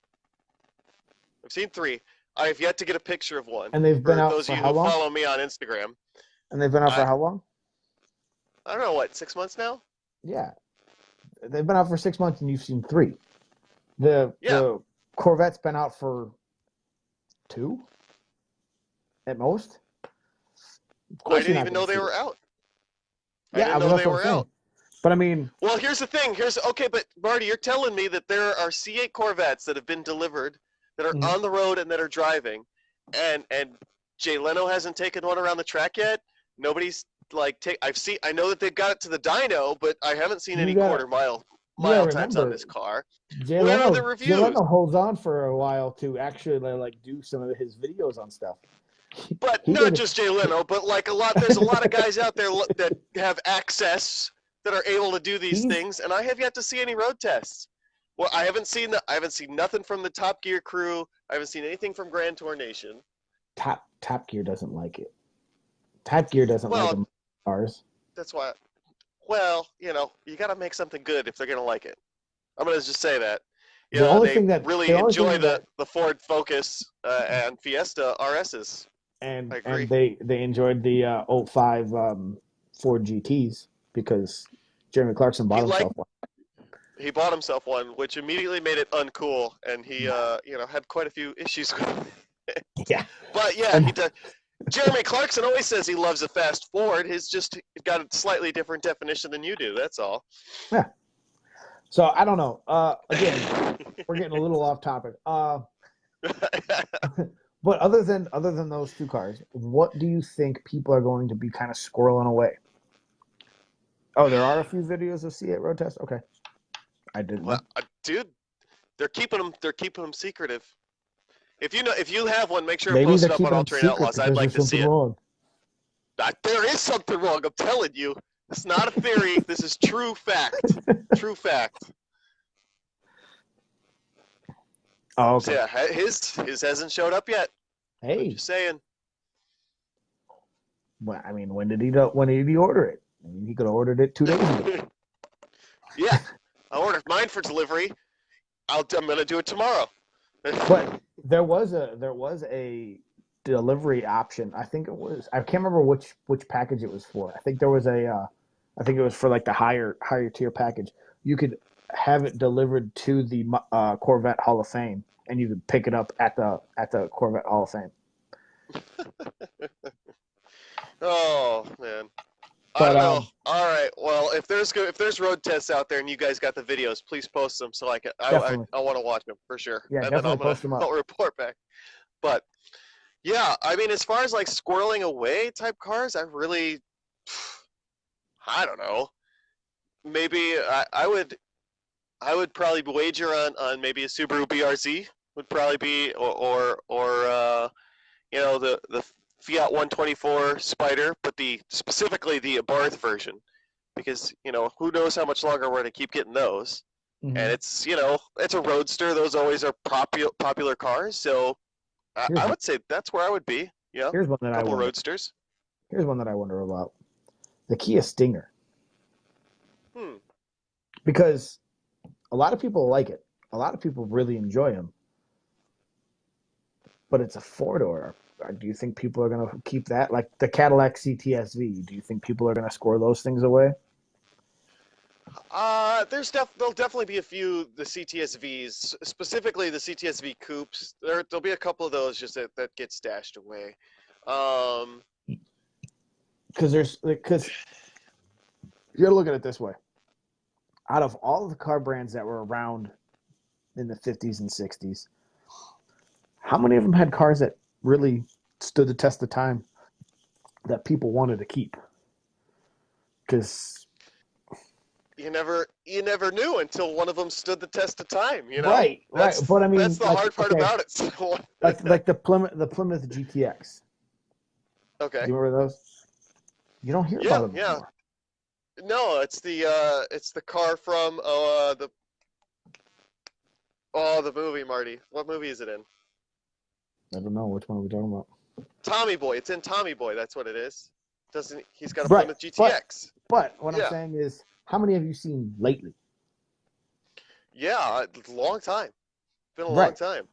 I've seen 3. I have yet to get a picture of one. And they've been For out those for of you how who long? follow me on Instagram, And they've been out for I how long? I don't know what 6 months now. Yeah, they've been out for 6 months, and you've seen three. The Yeah, the Corvette's been out for two at most. Of I course, you're didn't not even going know to they see were it. out. I Yeah, didn't but know that's they what I'm were saying. out. But I mean, Well, here's the thing. Here's okay, but Marty, you're telling me that there are C8 Corvettes that have been delivered that are mhm. on the road and that are driving, and Jay Leno hasn't taken one around the track yet. Nobody's like take. I know that they've got it to the dyno, but I haven't seen you any gotta quarter mile you gotta times on remember, this car. Jay Where are the Leno Jay reviews? Leno holds on for a while to actually like do some of his videos on stuff. But He not did. just Jay Leno, but like a lot. There's a lot of guys out there that have access that are able to do these He's things, and I have yet to see any road tests. Well, I haven't seen nothing from the Top Gear crew. I haven't seen anything from Grand Tour Nation. Top Gear doesn't like it. Top Gear doesn't like Well, them cars. that's why. Well, you got to make something good if they're gonna like it. I'm gonna just say that. The Yeah, only they thing that really the only enjoy thing that the Ford Focus and Fiesta RSs. I and agree. they enjoyed the '05 Ford GTs because Jeremy Clarkson He bought liked himself one. he bought himself one, which immediately made it uncool, and he had quite a few issues with it. Yeah, But yeah, he and does. Jeremy Clarkson always says he loves a fast Ford. He's just got a slightly different definition than you do. That's all. yeah. So I don't know. Again, we're getting a little off topic. But other than those two cars, what do you think people are going to be kind of squirreling away? Oh, there are a few videos of C8 road tests. Okay, I didn't Well, know. dude, they're keeping them secretive. If you have one, make sure and Maybe post they're it up on keeping All them Terrain secret Outlaws. I'd because like there's to something see it. wrong. There is something wrong. I'm telling you. It's not a theory. This is true fact. True fact. Oh, So okay. yeah, his hasn't showed up yet. I'm Hey, just saying. well, I mean, when did he order it? I mean, he could have ordered it 2 days ago. Yeah, I ordered mine for delivery. I'm gonna do it tomorrow. But there was a delivery option. I can't remember which package it was for. I think it was for like the higher tier package. You could have it delivered to the Corvette Hall of Fame, and you can pick it up at the Corvette Hall of Fame. Oh man. I But don't know. All right. Well, if there's road tests out there and you guys got the videos, please post them so definitely, I want to watch them for sure, yeah, and then definitely post them up. I'll report back. But yeah, I mean, as far as like squirreling away type cars, I don't know. Maybe I would probably wager on maybe a Subaru BRZ would probably be or you know the Fiat 124 Spider, but the specifically the Abarth version, because you know who knows how much longer we're going to keep getting those, and Hmm. it's you know it's a roadster. Those always are popular cars, so Here's I would say that's where I would be. Yeah, here's one that a I couple of wonder. roadsters. Here's one that I wonder about: the Kia Stinger, Hmm. because a lot of people like it. A lot of people really enjoy them, but it's a four door. Do you think people are going to keep that? Like the Cadillac CTS-V, do you think people are going to score those things away? There'll definitely be a few the CTSVs, specifically the CTSV coupes. There'll be a couple of those just that get stashed away. Um, Because you got to look at it this way: out of all of the car brands that were around in the 50s and 60s, how many of them had cars that really stood the test of time that people wanted to keep? Because you never knew until one of them stood the test of time. You know, right. But I that's mean, the like, hard part okay, about it. So, like the Plymouth GTX. okay, Do you remember those? You don't hear about yeah, them yeah. anymore. No, it's the car from the movie Marty. What movie is it in? I don't know which one are we talking about. Tommy Boy. It's in Tommy Boy. That's what it is. Doesn't he's got a Right, Plymouth but GTX? what I'm Yeah, saying is, how many have you seen lately? yeah. Long time. Been a long Right. time.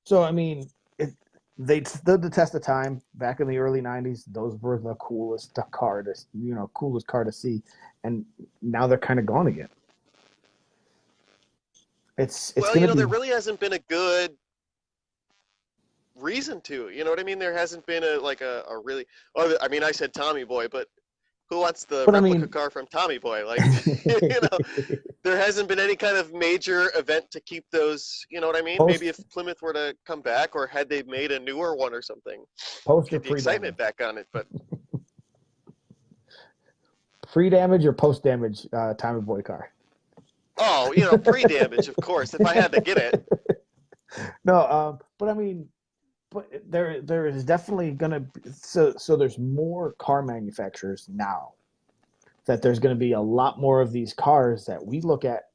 So I mean, it, they stood the test of time back in the early '90s. Those were the coolest car to see, and now they're kind of gone again. It's Well, gonna you know, be there really hasn't been a good reason to. You know what I mean? There hasn't been a really. Oh, I mean, I said Tommy Boy, but who wants the But I replica mean, car from Tommy Boy? Like, you know, there hasn't been any kind of major event to keep those. You know what I mean? Maybe post if Plymouth were to come back, or had they made a newer one or something, post or get the pre excitement damage, back on it. But pre damage or post damage, Tommy Boy car. oh, you know, pre-damage, of course. If I had to get it, No, but I mean, but there is definitely gonna be, so there's more car manufacturers now that there's going to be a lot more of these cars that we look at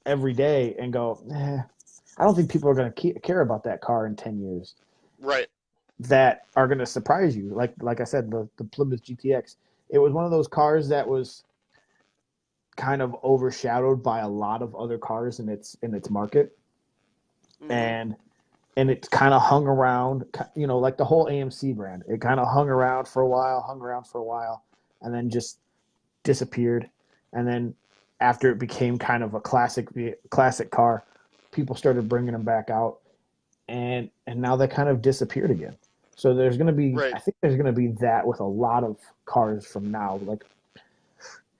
every day and go, I don't think people are going to care about that car in 10 years. right? That are going to surprise you. Like I said, the Plymouth GTX. It was one of those cars that was kind of overshadowed by a lot of other cars in its market, Hmm. and it kind of hung around. Like the whole AMC brand. It kind of hung around for a while, and then just disappeared. And then after it became kind of a classic car, people started bringing them back out, and now they kind of disappeared again. So Right. I think there's going to be that with a lot of cars from now. Like,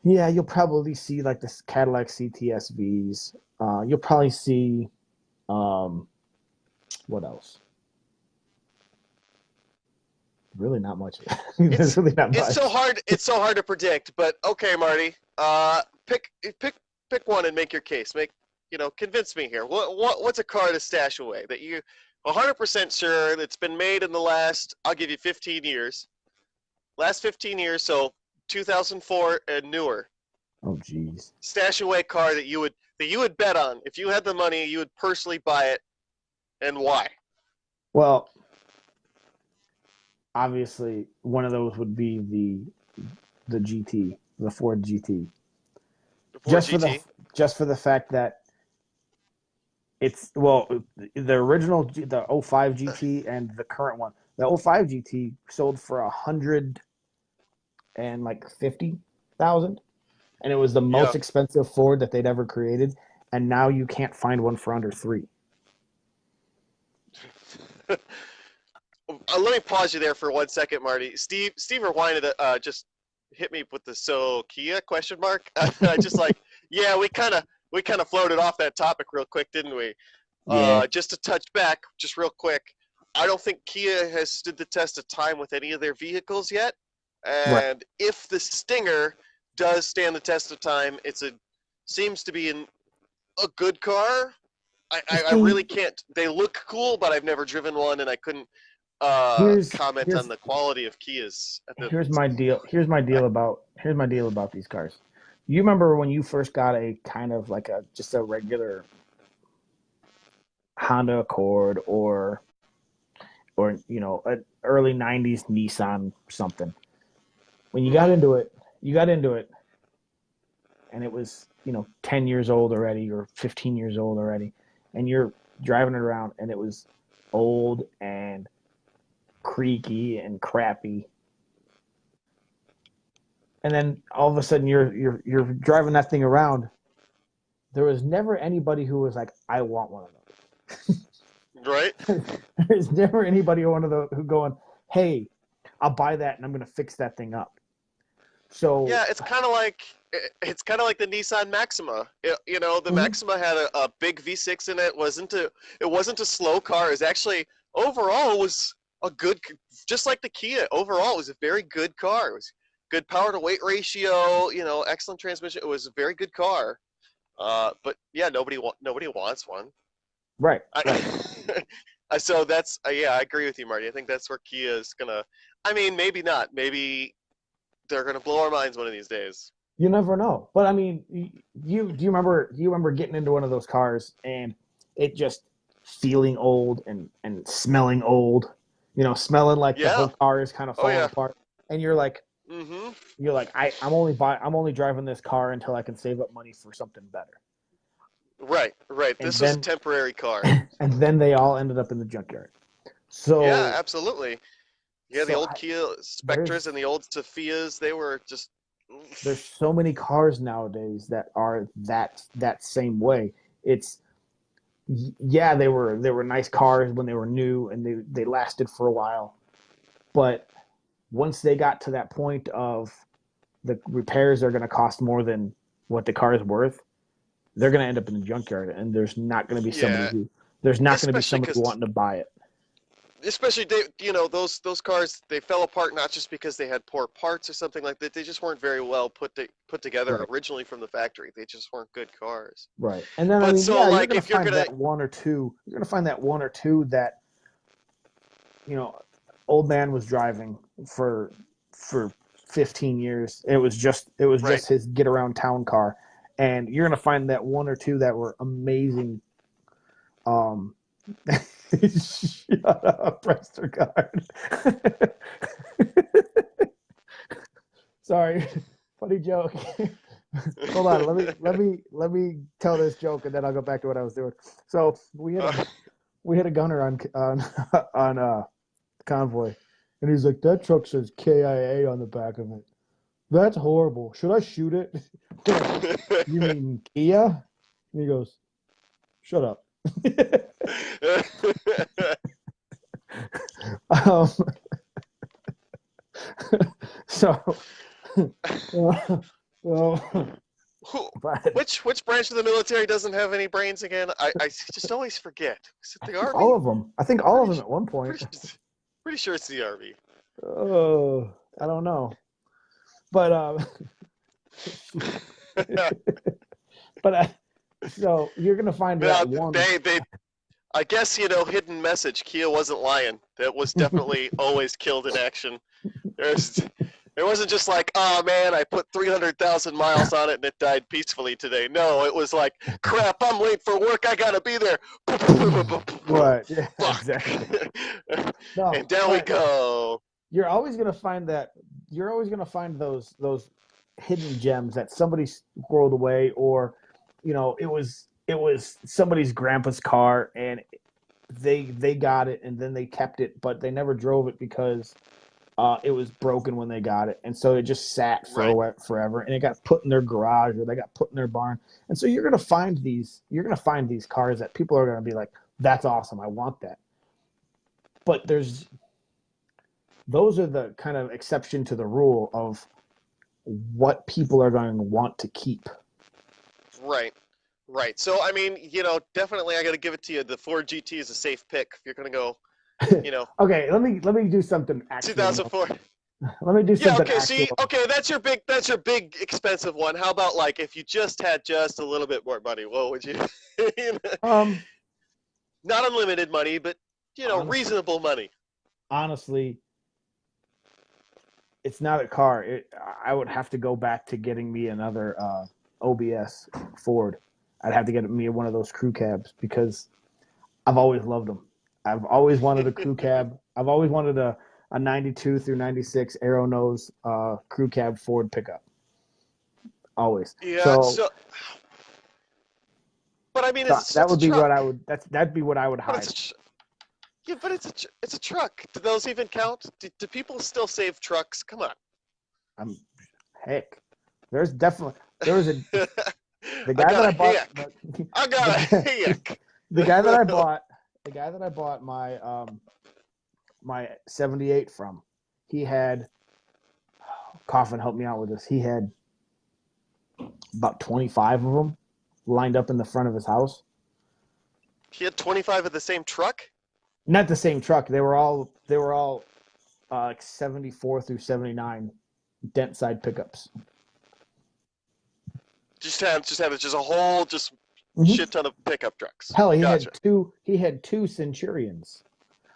yeah, you'll probably see like this Cadillac CTS-Vs. You'll probably see um, what else? Really not much. There's It's really not much. it's so hard to predict. But okay, Marty. Pick one and make your case. Convince me here. What's a car to stash away that you 100% sure that's been made in the last? I'll give you 15 years. Last 15 years, so 2004 and newer. Oh, geez. Stash away car that you would bet on if you had the money. You would personally buy it, and why? Well, obviously, one of those would be the GT, the Ford GT, Before just for the GT. just for the fact that it's well, the original the '05 GT and the current one. The '05 GT sold for 100 and like 50,000, and it was the most Yeah. expensive Ford that they'd ever created, and now you can't find one for under 3. Let me pause you there for 1 second, Marty. Steve Rewinded just hit me with the "so Kia?" question mark. Just like, yeah, we kind of floated off that topic real quick, didn't we? Yeah, Just to touch back, just real quick. I don't think Kia has stood the test of time with any of their vehicles yet. right. And if the Stinger does stand the test of time, seems to be a good car. I See, really can't. They look cool, but I've never driven one, and I couldn't here's comment on here's the quality of Kias at the. here's my deal. Here's my deal about these cars. You remember when you first got a kind of like a just a regular Honda Accord or an early '90s Nissan something. When you got into it, and it was 10 years old already or 15 years old already, and you're driving it around, and it was old and creaky and crappy, and then all of a sudden you're driving that thing around. There was never anybody who was like, I want one of Right? those. There's never anybody one of those who going, hey, I'll buy that and I'm going to fix that thing up. So Yeah, it's kind of like the Nissan Maxima. The mhm. Maxima had a big V6 in it. It wasn't a slow car. It was actually overall it was a good, just like the Kia. Overall, it was a very good car. It was good power to weight ratio. Excellent transmission. It was a very good car. But yeah, nobody wants one. Right, right. I, so that's yeah, I agree with you, Marty. I think that's where Kia is gonna. I mean, maybe not. Maybe they're gonna blow our minds one of these days. You never know. But I mean, you remember getting into one of those cars and it just feeling old and smelling old, smelling like the Yeah. whole car is kind of Oh falling yeah. apart. And Mhm. I'm only driving this car until I can save up money for something better. Right. Right. And This was a then temporary car. and then they all ended up in the junkyard. Yeah, So absolutely. Yeah, the so old I, Kia Spectras and there's the old Sophias, they were just. there's so many cars nowadays that are that same way. It's Yeah, they were nice cars when they were new and they lasted for a while. But once they got to that point of the repairs are going to cost more than what the car is worth, they're going to end up in the junkyard, and Yeah, there's not going to be especially somebody because wanting to buy it. those cars they fell apart not just because they had poor parts or something like that. They just weren't very well put together Right, originally from the factory. They just weren't good cars. right. And then I But mean, so yeah, you're like going to if you're find gonna. that one or two. You're going to find that one or two that you know, old man was driving for 15 years. It was just Right. his get around town car, and you're gonna find that one or two that were amazing. Um, shut up, Prestergaard. Sorry, funny joke. Hold on, let me tell this joke, and then I'll go back to what I was doing. So Uh, we had a gunner on on convoy. And he's like, that truck says KIA on the back of it. That's horrible. Should I shoot it? We're like, you mean Kia? And he goes, shut up. um, so, well, but which branch of the military doesn't have any brains again? I just always forget. Is it I the think Army? all of them. I think all of Pretty them at one point. pretty pretty sure it's the Army. Oh, I don't know. But but so you're gonna find Now that one. they I guess hidden message. Kia wasn't lying. That was definitely always killed in action. There's it wasn't just like, oh man, I put 300,000 miles on it and it died peacefully today. No, it was like, crap, I'm late for work. I gotta be there. Right. Yeah, Fuck. exactly. No, And down we but go. you're always gonna find that you're always gonna find those hidden gems that somebody squirreled away, or it was somebody's grandpa's car and they got it and then they kept it, but they never drove it because it was broken when they got it, and so it just sat Right. for forever, and it got put in their garage or they got put in their barn. And so you're gonna find these cars that people are gonna be like, "That's awesome, I want that." But those are the kind of exception to the rule of what people are going to want to keep. Right. Right. So I mean, definitely I got to give it to you. The Ford GT is a safe pick if you're gonna go. Okay, let me do something actual. 2004. Let me do Yeah. something Okay. See. actual. Okay. That's your big expensive one. How about like if you just had just a little bit more money? What would you? Um, Not unlimited money, but honestly, reasonable money. honestly, it's not a car. I would have to go back to getting me another OBS Ford. I'd have to get me one of those crew cabs because I've always loved them. I've always wanted a crew cab. I've always wanted a 92 through 96 arrow nose crew cab Ford pickup. Always. Yeah. So, So, but I mean, so that it's a would be what I truck. would. That'd be what I would But hide. yeah, but it's a truck. Do those even count? Do people still save trucks? Come on. I'm heck. There's definitely there was a the I guy that got I a bought hick. I got a hick. the guy that I bought my my 78 from. He had Coffin helped me out with this. He had about 25 of them lined up in the front of his house. He had 25 of the same truck? Not the same truck. They were all like 74 through 79 dent side pickups. Just a whole Mm-hmm. shit ton of pickup trucks. Hell, Gotcha. he had two Centurions,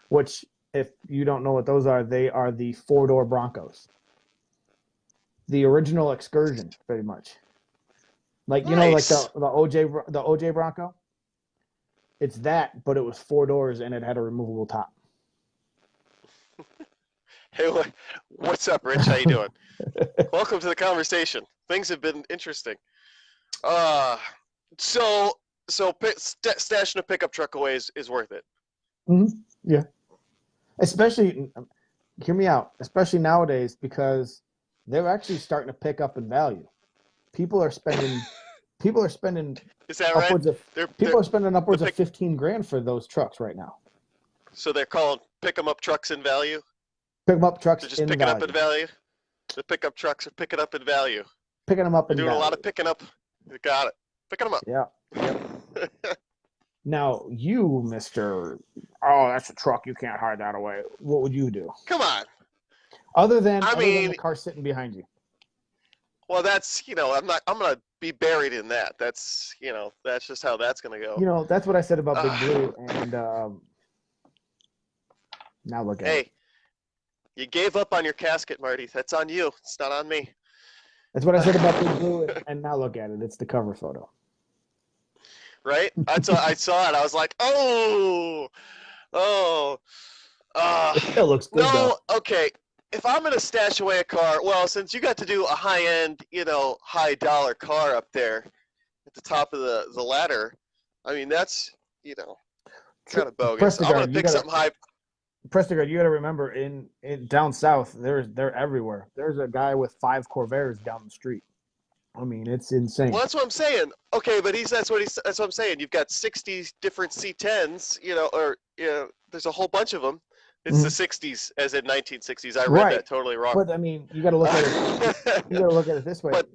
which if you don't know what those are, they are the 4-door Broncos. The original Excursion, pretty much. Like like Nice. the OJ Bronco. It's that, but it was 4 doors and it had a removable top. Hey, what's up, Rich? How you doing? Welcome to the conversation. Things have been interesting. Uh, so stashing a pickup truck away is worth it. Mm-hmm. Yeah, especially hear me out. Especially nowadays because they're actually starting to pick up in value. People are spending Is that right? upwards of They're people are spending upwards the of 15 grand for those trucks right now. so they're called pick 'em up trucks in value. Pick them up trucks They're just in picking up in value. value. The pickup trucks are picking up in value. Picking them up They're in doing a lot value. of picking up. You got it. Picking them up. Yeah. Yep. Now you, Mister, oh, that's a truck. You can't hide that away. What would you do? Come on. Other than I other than mean, the car sitting behind you. well, that's I'm gonna be buried in that. That's that's just how that's gonna go. That's what I said about Big Blue, and now look at it. Hey, you gave up on your casket, Marty. That's on you. It's not on me. That's what I said about Big Blue, and now look at it. It's the cover photo. Right? I saw it. I was like, oh, oh, It still looks good no. though. Okay. If I'm gonna stash away a car, well, since you got to do a high-end, high dollar car up there at the top of the ladder, I mean that's kind of bogus. I'm gonna pick something high. Prestigard, you got to remember, in down south, they're everywhere. There's a guy with 5 Corvairs down the street. I mean, it's insane. Well, that's what I'm saying. Okay, but that's what I'm saying. You've got 60 different C10s, there's a whole bunch of them. It's the 60s, as in 1960s. I read that totally wrong. But I mean, you got to look at it. You got to look at it this way. But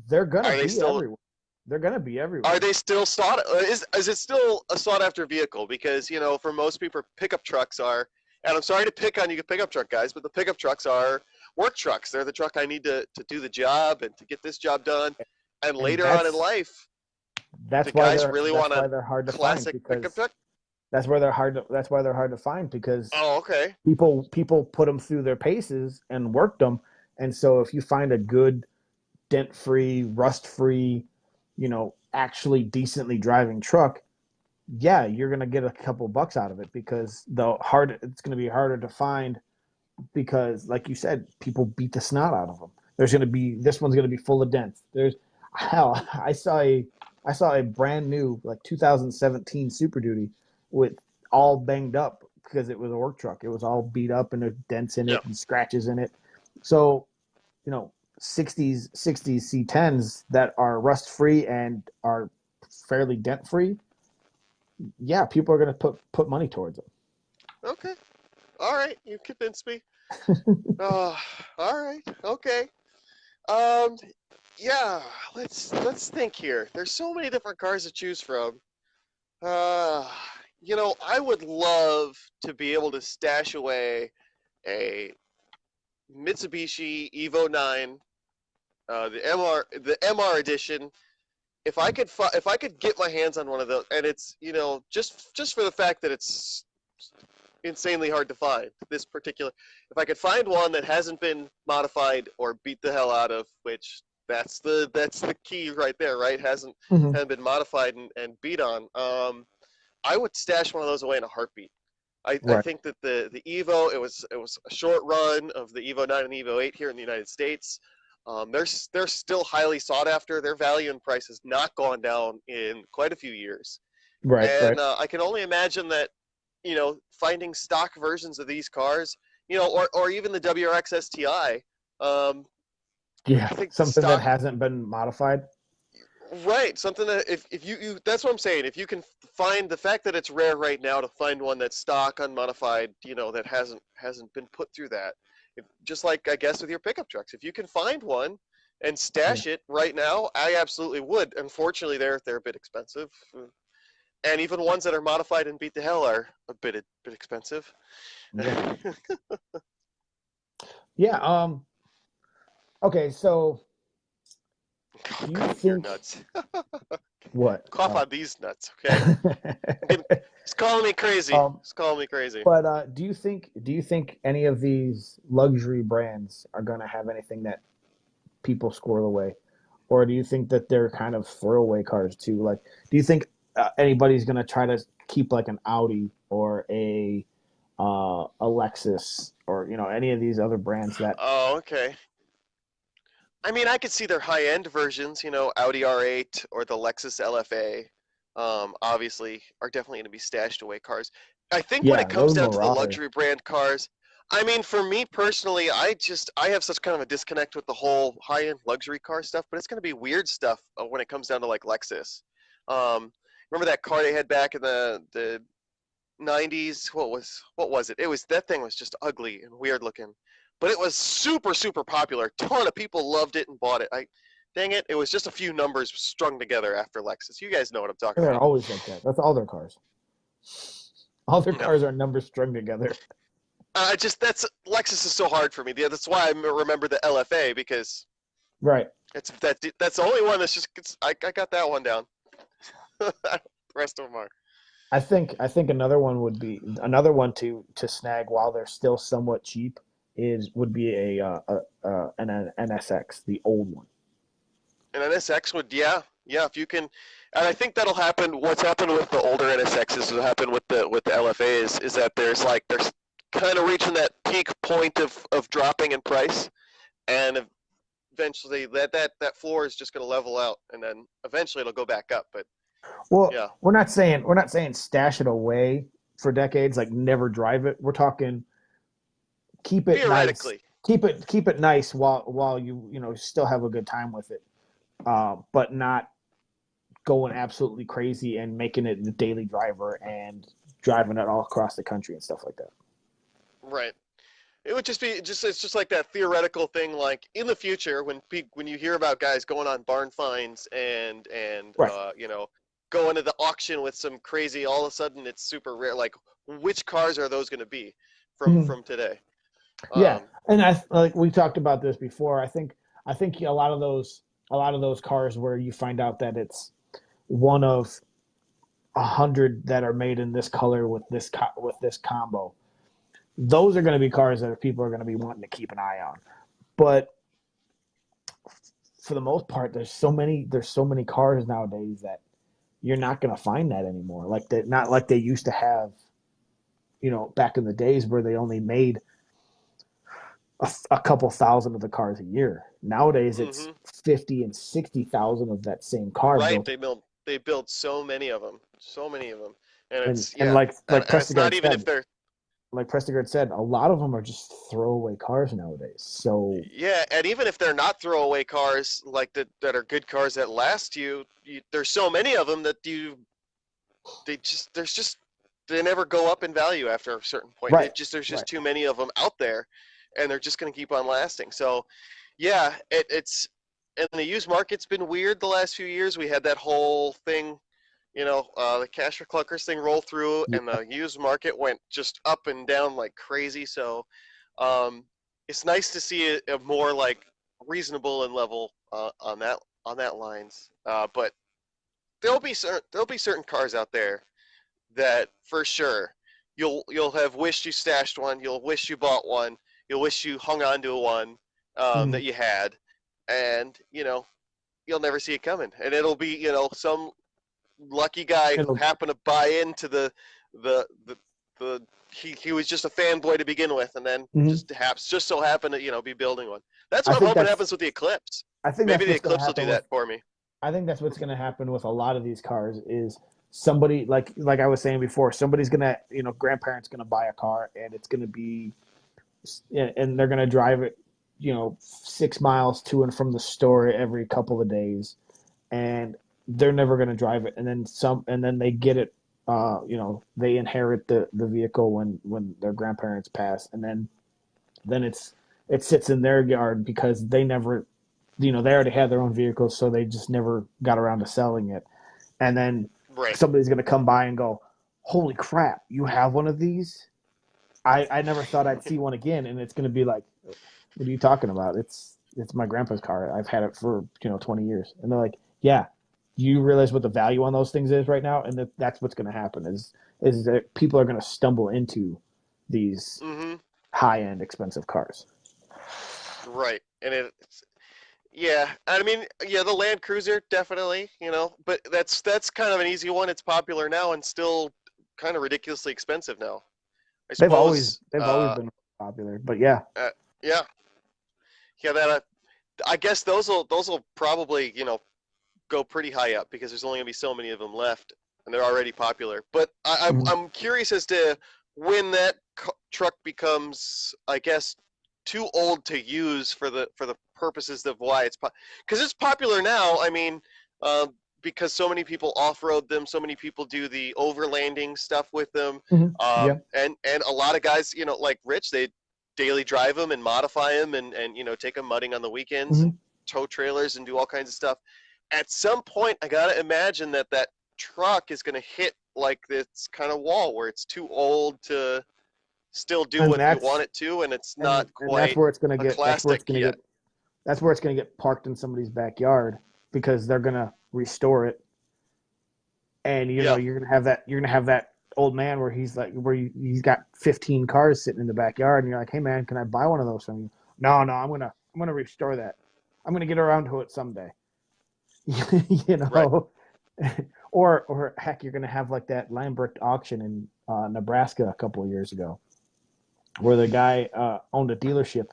they're gonna be everywhere. They're gonna be everywhere. Are they still sought? Is it still a sought after vehicle? Because for most people, pickup trucks are. And I'm sorry to pick on you pickup truck guys, but the pickup trucks are work trucks. They're the truck I need to do the job and to get this job done. And later on in life, that's the why guys really want they're hard to classic find because pickup truck. That's why they're hard to find because okay. People put them through their paces and worked them, and so if you find a good dent-free, rust-free, actually decently driving truck, yeah, you're gonna get a couple bucks out of it because it's gonna be harder to find because, like you said, people beat the snot out of them. This one's gonna be full of dents. I saw a brand new like 2017 Super Duty with all banged up because it was a work truck. It was all beat up and there's dents in Yeah. it and scratches in it. So, 60s C10s that are rust free and are fairly dent free, yeah, people are going to put money towards them. Okay. All right. You convinced me. All right. Okay. Um. Yeah. Let's think here. There's so many different cars to choose from. Uh. I would love to be able to stash away a Mitsubishi Evo 9, the MR edition. If I could get my hands on one of those, and it's just for the fact that it's insanely hard to find this particular. If I could find one that hasn't been modified or beat the hell out of, which that's the key right there, right? Hasn't been modified and beat on. I would stash one of those away in a heartbeat. I Right. think that the Evo, it was a short run of the Evo 9 and Evo 8 here in the United States. They're still highly sought after. Their value and price has not gone down in quite a few years, Right. Right. and I can only imagine that finding stock versions of these cars, or even the WRX STI. Yeah. I think the Something that stock. hasn't been modified. Right, something that if you that's what I'm saying. If you can find the fact that it's rare right now to find one that's stock, unmodified, that hasn't been put through that. Just like I guess with your pickup trucks, if you can find one and stash it right now, I absolutely would. Unfortunately, they're a bit expensive, and even ones that are modified and beat the hell are a bit expensive. Yeah. Yeah. Okay. So, do you Cough your think nuts. what? Cough on these nuts, okay? He's calling me crazy. um, He's calling me crazy. but do you think any of these luxury brands are going to have anything that people squirrel away, or do you think that they're kind of throwaway cars too? Like, do you think anybody's going to try to keep like an Audi or a Lexus or any of these other brands that? Oh, okay. I mean, I could see their high-end versions, Audi R8 or the Lexus LFA, obviously, are definitely going to be stashed away cars. I think when Yeah, it comes those down to the Mirage. luxury brand cars, I mean, for me personally, I have such kind of a disconnect with the whole high-end luxury car stuff, but it's going to be weird stuff when it comes down to like Lexus. Um, remember that car they had back in the 90s? What was it? That thing was just ugly and weird looking, but it was super super popular. A ton of people loved it and bought it. Dang it, it was just a few numbers strung together after Lexus. You guys know what I'm talking And they're about. always like that. That's all their cars. All their No, cars are numbers strung together. that's Lexus is so hard for me. Yeah, that's why I remember the LFA because Right. that's the only one that's I got that one down. The rest of them are. I think another one to snag while they're still somewhat cheap would be an NSX, the old one. And NSX would, yeah, if you can, and I think that'll happen. What's happened with the older NSXs will happen with the LFA is that there's kind of reaching that peak point of dropping in price, and eventually that floor is just going to level out, and then eventually it'll go back up. But Well, yeah, we're not saying stash it away for decades, like never drive it. We're talking keep it nice, theoretically, keep it nice while still have a good time with it, but not going absolutely crazy and making it the daily driver and driving it all across the country and stuff like that. right. It would just be it's just like that theoretical thing. Like in the future, when you hear about guys going on barn finds and Right. going to the auction with some crazy, all of a sudden it's super rare. Like which cars are those going to be Mhm. from today? Yeah, Um, and like we talked about this before. I think a lot of those cars where you find out that it's one of 100 that are made in this color with this combo. Those are going to be cars that people are going to be wanting to keep an eye on. But for the most part, there's so many cars nowadays that you're not going to find that anymore. Like that, not like they used to have. Back in the days where they only made a couple thousand of the cars a year. Nowadays, it's hmm 50 and 60,000 of that same car right. built. They build so many of them, and And it's and yeah, like and like it's not Prestigard even if said, they're like Prestigard said, a lot of them are just throwaway cars nowadays. So Yeah, and even if they're not throwaway cars, like that are good cars that last there's so many of them that there's just they never go up in value after a certain point. right, There's right. just too many of them out there, and they're just going to keep on lasting. So, yeah, it's and the used market's been weird the last few years. We had that whole thing, the cash for clunkers thing roll through, Yeah. and the used market went just up and down like crazy. So, it's nice to see a more like reasonable and level on that lines. But there'll be certain cars out there that for sure you'll have wished you stashed one, you'll wish you bought one, you'll wish you hung on to one Mhm. that you had, and you'll never see it coming, and it'll be some lucky guy who It'll, happened to buy into the he was just a fanboy to begin with, and then mhm. just so happened to be building one. That's I what I'm think hoping that's happens with the Eclipse. I think Maybe that's the what's going to Eclipse will do happen with that for me. I think that's what's going to happen with a lot of these cars is somebody like I was saying before, somebody's going to, grandparents going to buy a car and it's going to be and they're going to drive it, 6 miles to and from the store every couple of days and they're never going to drive it and then they get it they inherit the vehicle when their grandparents pass and then it sits in their yard because they never they already had their own vehicles, so they just never got around to selling it. And then Right. somebody's going to come by and go, "Holy crap, you have one of these? I never thought I'd see one again." And it's going to be like, "What are you talking about? It's my grandpa's car. I've had it for 20 years." And they're like, "Yeah, you realize what the value on those things is right now?" And that's what's going to happen is that people are going to stumble into these Mm-hmm. high end expensive cars. Right. And yeah, I mean, yeah, the Land Cruiser definitely, but that's kind of an easy one. It's popular now and still kind of ridiculously expensive now. I They've always suppose. they've always been popular, but yeah, Yeah, yeah. That I guess those will probably go pretty high up because there's only gonna be so many of them left, and they're already popular. But Mhm. I'm curious as to when that truck becomes, I guess, too old to use for the purposes of why because it's popular now. I mean, because so many people off-road them, so many people do the overlanding stuff with them, Yeah. and a lot of guys, like Rich, they daily drive them and modify them and take them mudding on the weekends Hmm. and tow trailers and do all kinds of stuff. At some point, I gotta imagine that truck is gonna hit like this kind of wall where it's too old to still do And what you that's want it to, and it's and not and that's quite where it's gonna a get that's where it's classic gonna yet. get that's where it's gonna get parked in somebody's backyard because they're gonna restore it, and Yeah, you're gonna have that old man where he's got 15 cars sitting in the backyard, and you're like, hey man, can I buy one of those from you? No, I'm gonna restore that. I'm gonna get around to it someday. you right. know, or heck, you're gonna have like that Lambert auction in Nebraska a couple of years ago, where the guy owned a dealership,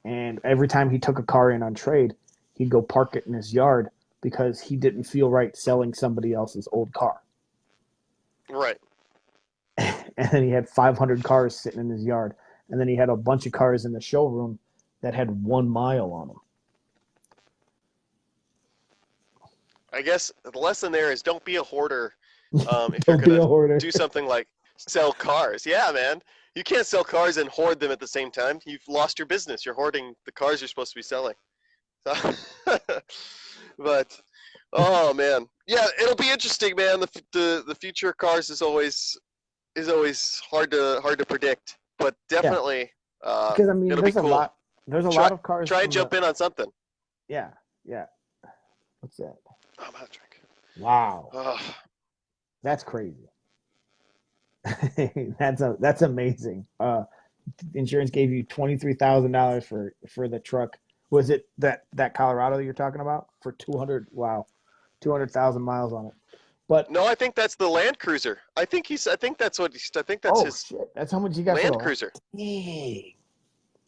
and every time he took a car in on trade, he'd go park it in his yard because he didn't feel right selling somebody else's old car. Right. And then he had 500 cars sitting in his yard, and then he had a bunch of cars in the showroom that had 1 mile on them. I guess the lesson there is don't be a hoarder if you're Don't be gonna a hoarder. do something like sell cars. Yeah, man. You can't sell cars and hoard them at the same time. You've lost your business. You're hoarding the cars you're supposed to be selling. So, but oh man, yeah, it'll be interesting, man. The future of cars is always hard to predict, but Yeah, definitely because I mean, it'll be cool. there's a Try lot of cars try and from the jump in on something. yeah, yeah. What's that? Oh, I'm out of drink. Wow, Oh, that's crazy. That's amazing. Insurance gave you $23,000 for the truck. Was it that Colorado you're talking about for 200? Wow, 200,000 miles on it. But no, I think that's the Land Cruiser. I think that's what I think that's oh his shit, that's how much you got for Land the Cruiser. Dang.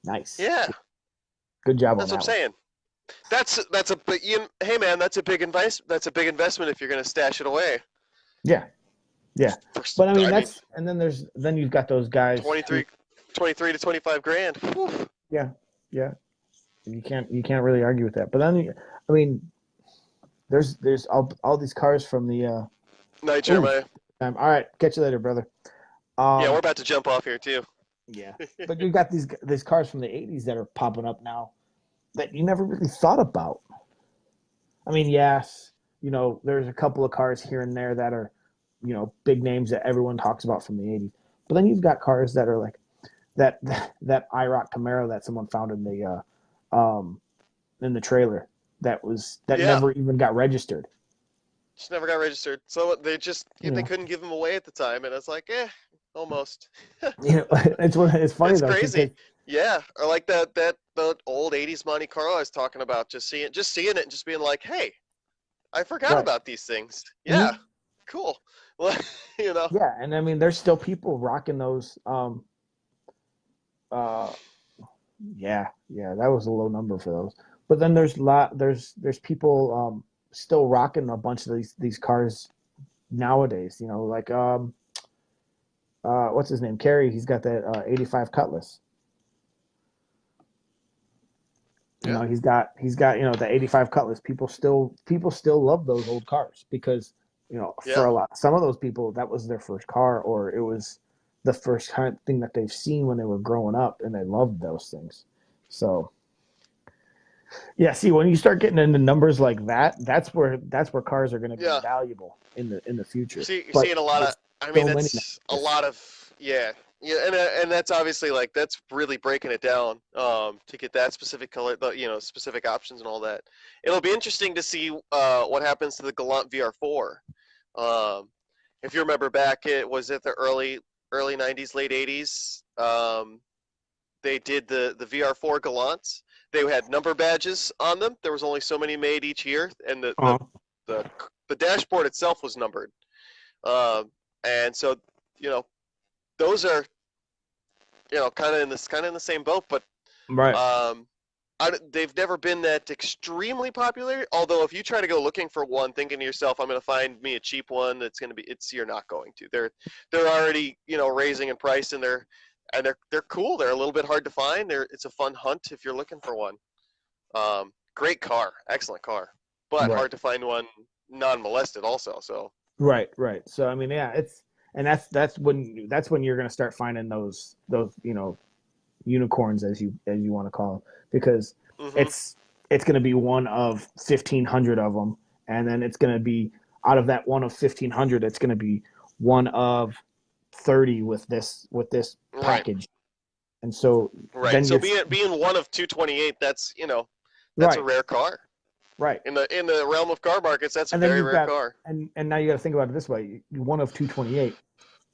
Nice. Yeah, Good job on that's what I'm that one. saying. That's a hey man, that's a big investment if you're gonna stash it away. Yeah, Yeah, but I mean and then you've got those guys. 23 to 25 grand. Whew. Yeah, yeah. You can't really argue with that. But then, I mean, there's all these cars from the. Night, Ooh, Jeremiah. all right, catch you later, brother. Yeah, we're about to jump off here too. Yeah, but you've got these cars from the '80s that are popping up now that you never really thought about. I mean, yes, there's a couple of cars here and there that are, big names that everyone talks about from the '80s. But then you've got cars that are like that IROC Camaro that someone found in the trailer that never even got registered. Just never got registered. So they Yeah. couldn't give them away at the time, and it's like, almost. It's funny It's though. crazy. Because, Yeah, or like the old '80s Monte Carlo I was talking about. Just seeing it, and just being like, hey, I forgot right. about these things. Yeah, Mm-hmm. cool. Well, Yeah, and I mean, there's still people rocking those. Yeah, that was a low number for those. But then there's people still rocking a bunch of these cars nowadays. Like what's his name? Kerry. He's got that 85 Cutlass. Yeah. He's got the 85 Cutlass. People still love those old cars because for some of those people that was their first car, or it was the first kind of thing that they've seen when they were growing up, and they loved those things. So yeah, see, when you start getting into numbers like that, that's where cars are going to be valuable in the future. You're seeing a lot of. I mean, that's a lot of. Yeah, and that's obviously that's really breaking it down to get that specific color, specific options and all that. It'll be interesting to see what happens to the Galant VR4. If you remember back, it was at the early '90s, late '80s. They did the VR4 Galants. They had number badges on them. There was only so many made each year, and the dashboard itself was numbered. And so, those are, kind of in the same boat, but right. They've never been that extremely popular. Although, if you try to go looking for one, thinking to yourself, "I'm going to find me a cheap one," you're not going to. They're already, raising in price, and they're cool. They're a little bit hard to find. It's a fun hunt if you're looking for one. Great car, excellent car, but hard to find one non-molested also. So right. So I mean, yeah, that's when you're going to start finding those unicorns, as you want to call them, because it's going to be one of 1,500 of them, and then it's going to be out of that one of 1,500, it's going to be one of 30 with this package. Right. And so then so being one of 228, that's a rare car. Right. In the realm of car markets, that's a very rare car. And now you got to think about it this way: one of 228,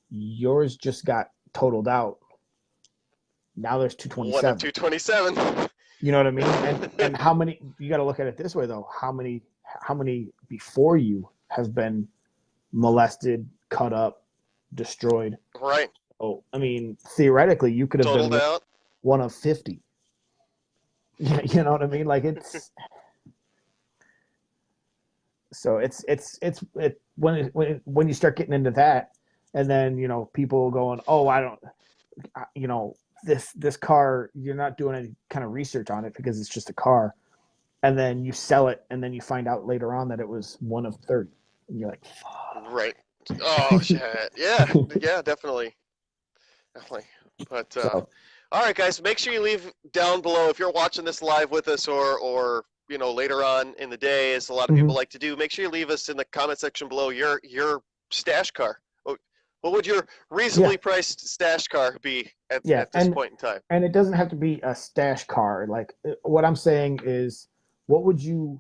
yours just got totaled out. Now there's 227. One of 227. You know what I mean? And how many? You got to look at it this way though: how many before you have been molested, cut up, destroyed? Right. Oh, I mean, theoretically, you could have totaled been out. One of 50. You know what I mean? Like it's. So it's when you start getting into that, and then people going, oh, I don't, this car, you're not doing any kind of research on it because it's just a car, and then you sell it, and then you find out later on that it was one of 30, and you're like, fuck. Right. Oh shit. Yeah, definitely. But all right, guys, make sure you leave down below if you're watching this live with us, or later on in the day, as a lot of people like to do. Make sure you leave us in the comment section below your stash car. What would your reasonably priced stash car be at this point in time? And it doesn't have to be a stash car. Like, what I'm saying is, what would you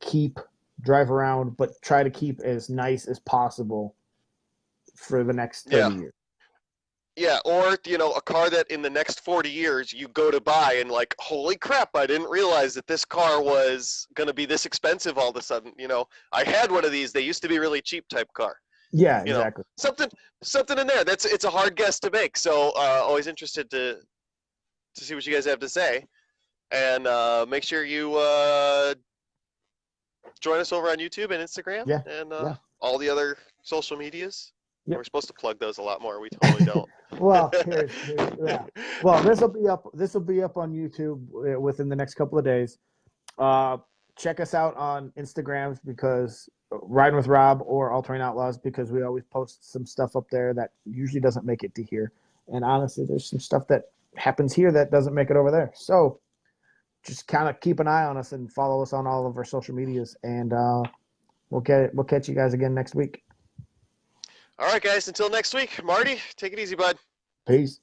keep, drive around, but try to keep as nice as possible for the next 30 years? Yeah, or a car that in the next 40 years you go to buy and like, holy crap, I didn't realize that this car was going to be this expensive all of a sudden. I had one of these. They used to be really cheap type car. Yeah, exactly. Something in there. It's a hard guess to make. So always interested to see what you guys have to say, and make sure you join us over on YouTube and Instagram, and all the other social medias? Yep. We're supposed to plug those a lot more. We totally don't. Well, yeah. Well, this will be up. This will be up on YouTube within the next couple of days. Check us out on Instagrams because Riding with Rob or All Terrain Outlaws because we always post some stuff up there that usually doesn't make it to here. And honestly, there's some stuff that happens here that doesn't make it over there. So just kind of keep an eye on us and follow us on all of our social medias. And we'll catch you guys again next week. All right, guys. Until next week, Marty, take it easy, bud. Peace.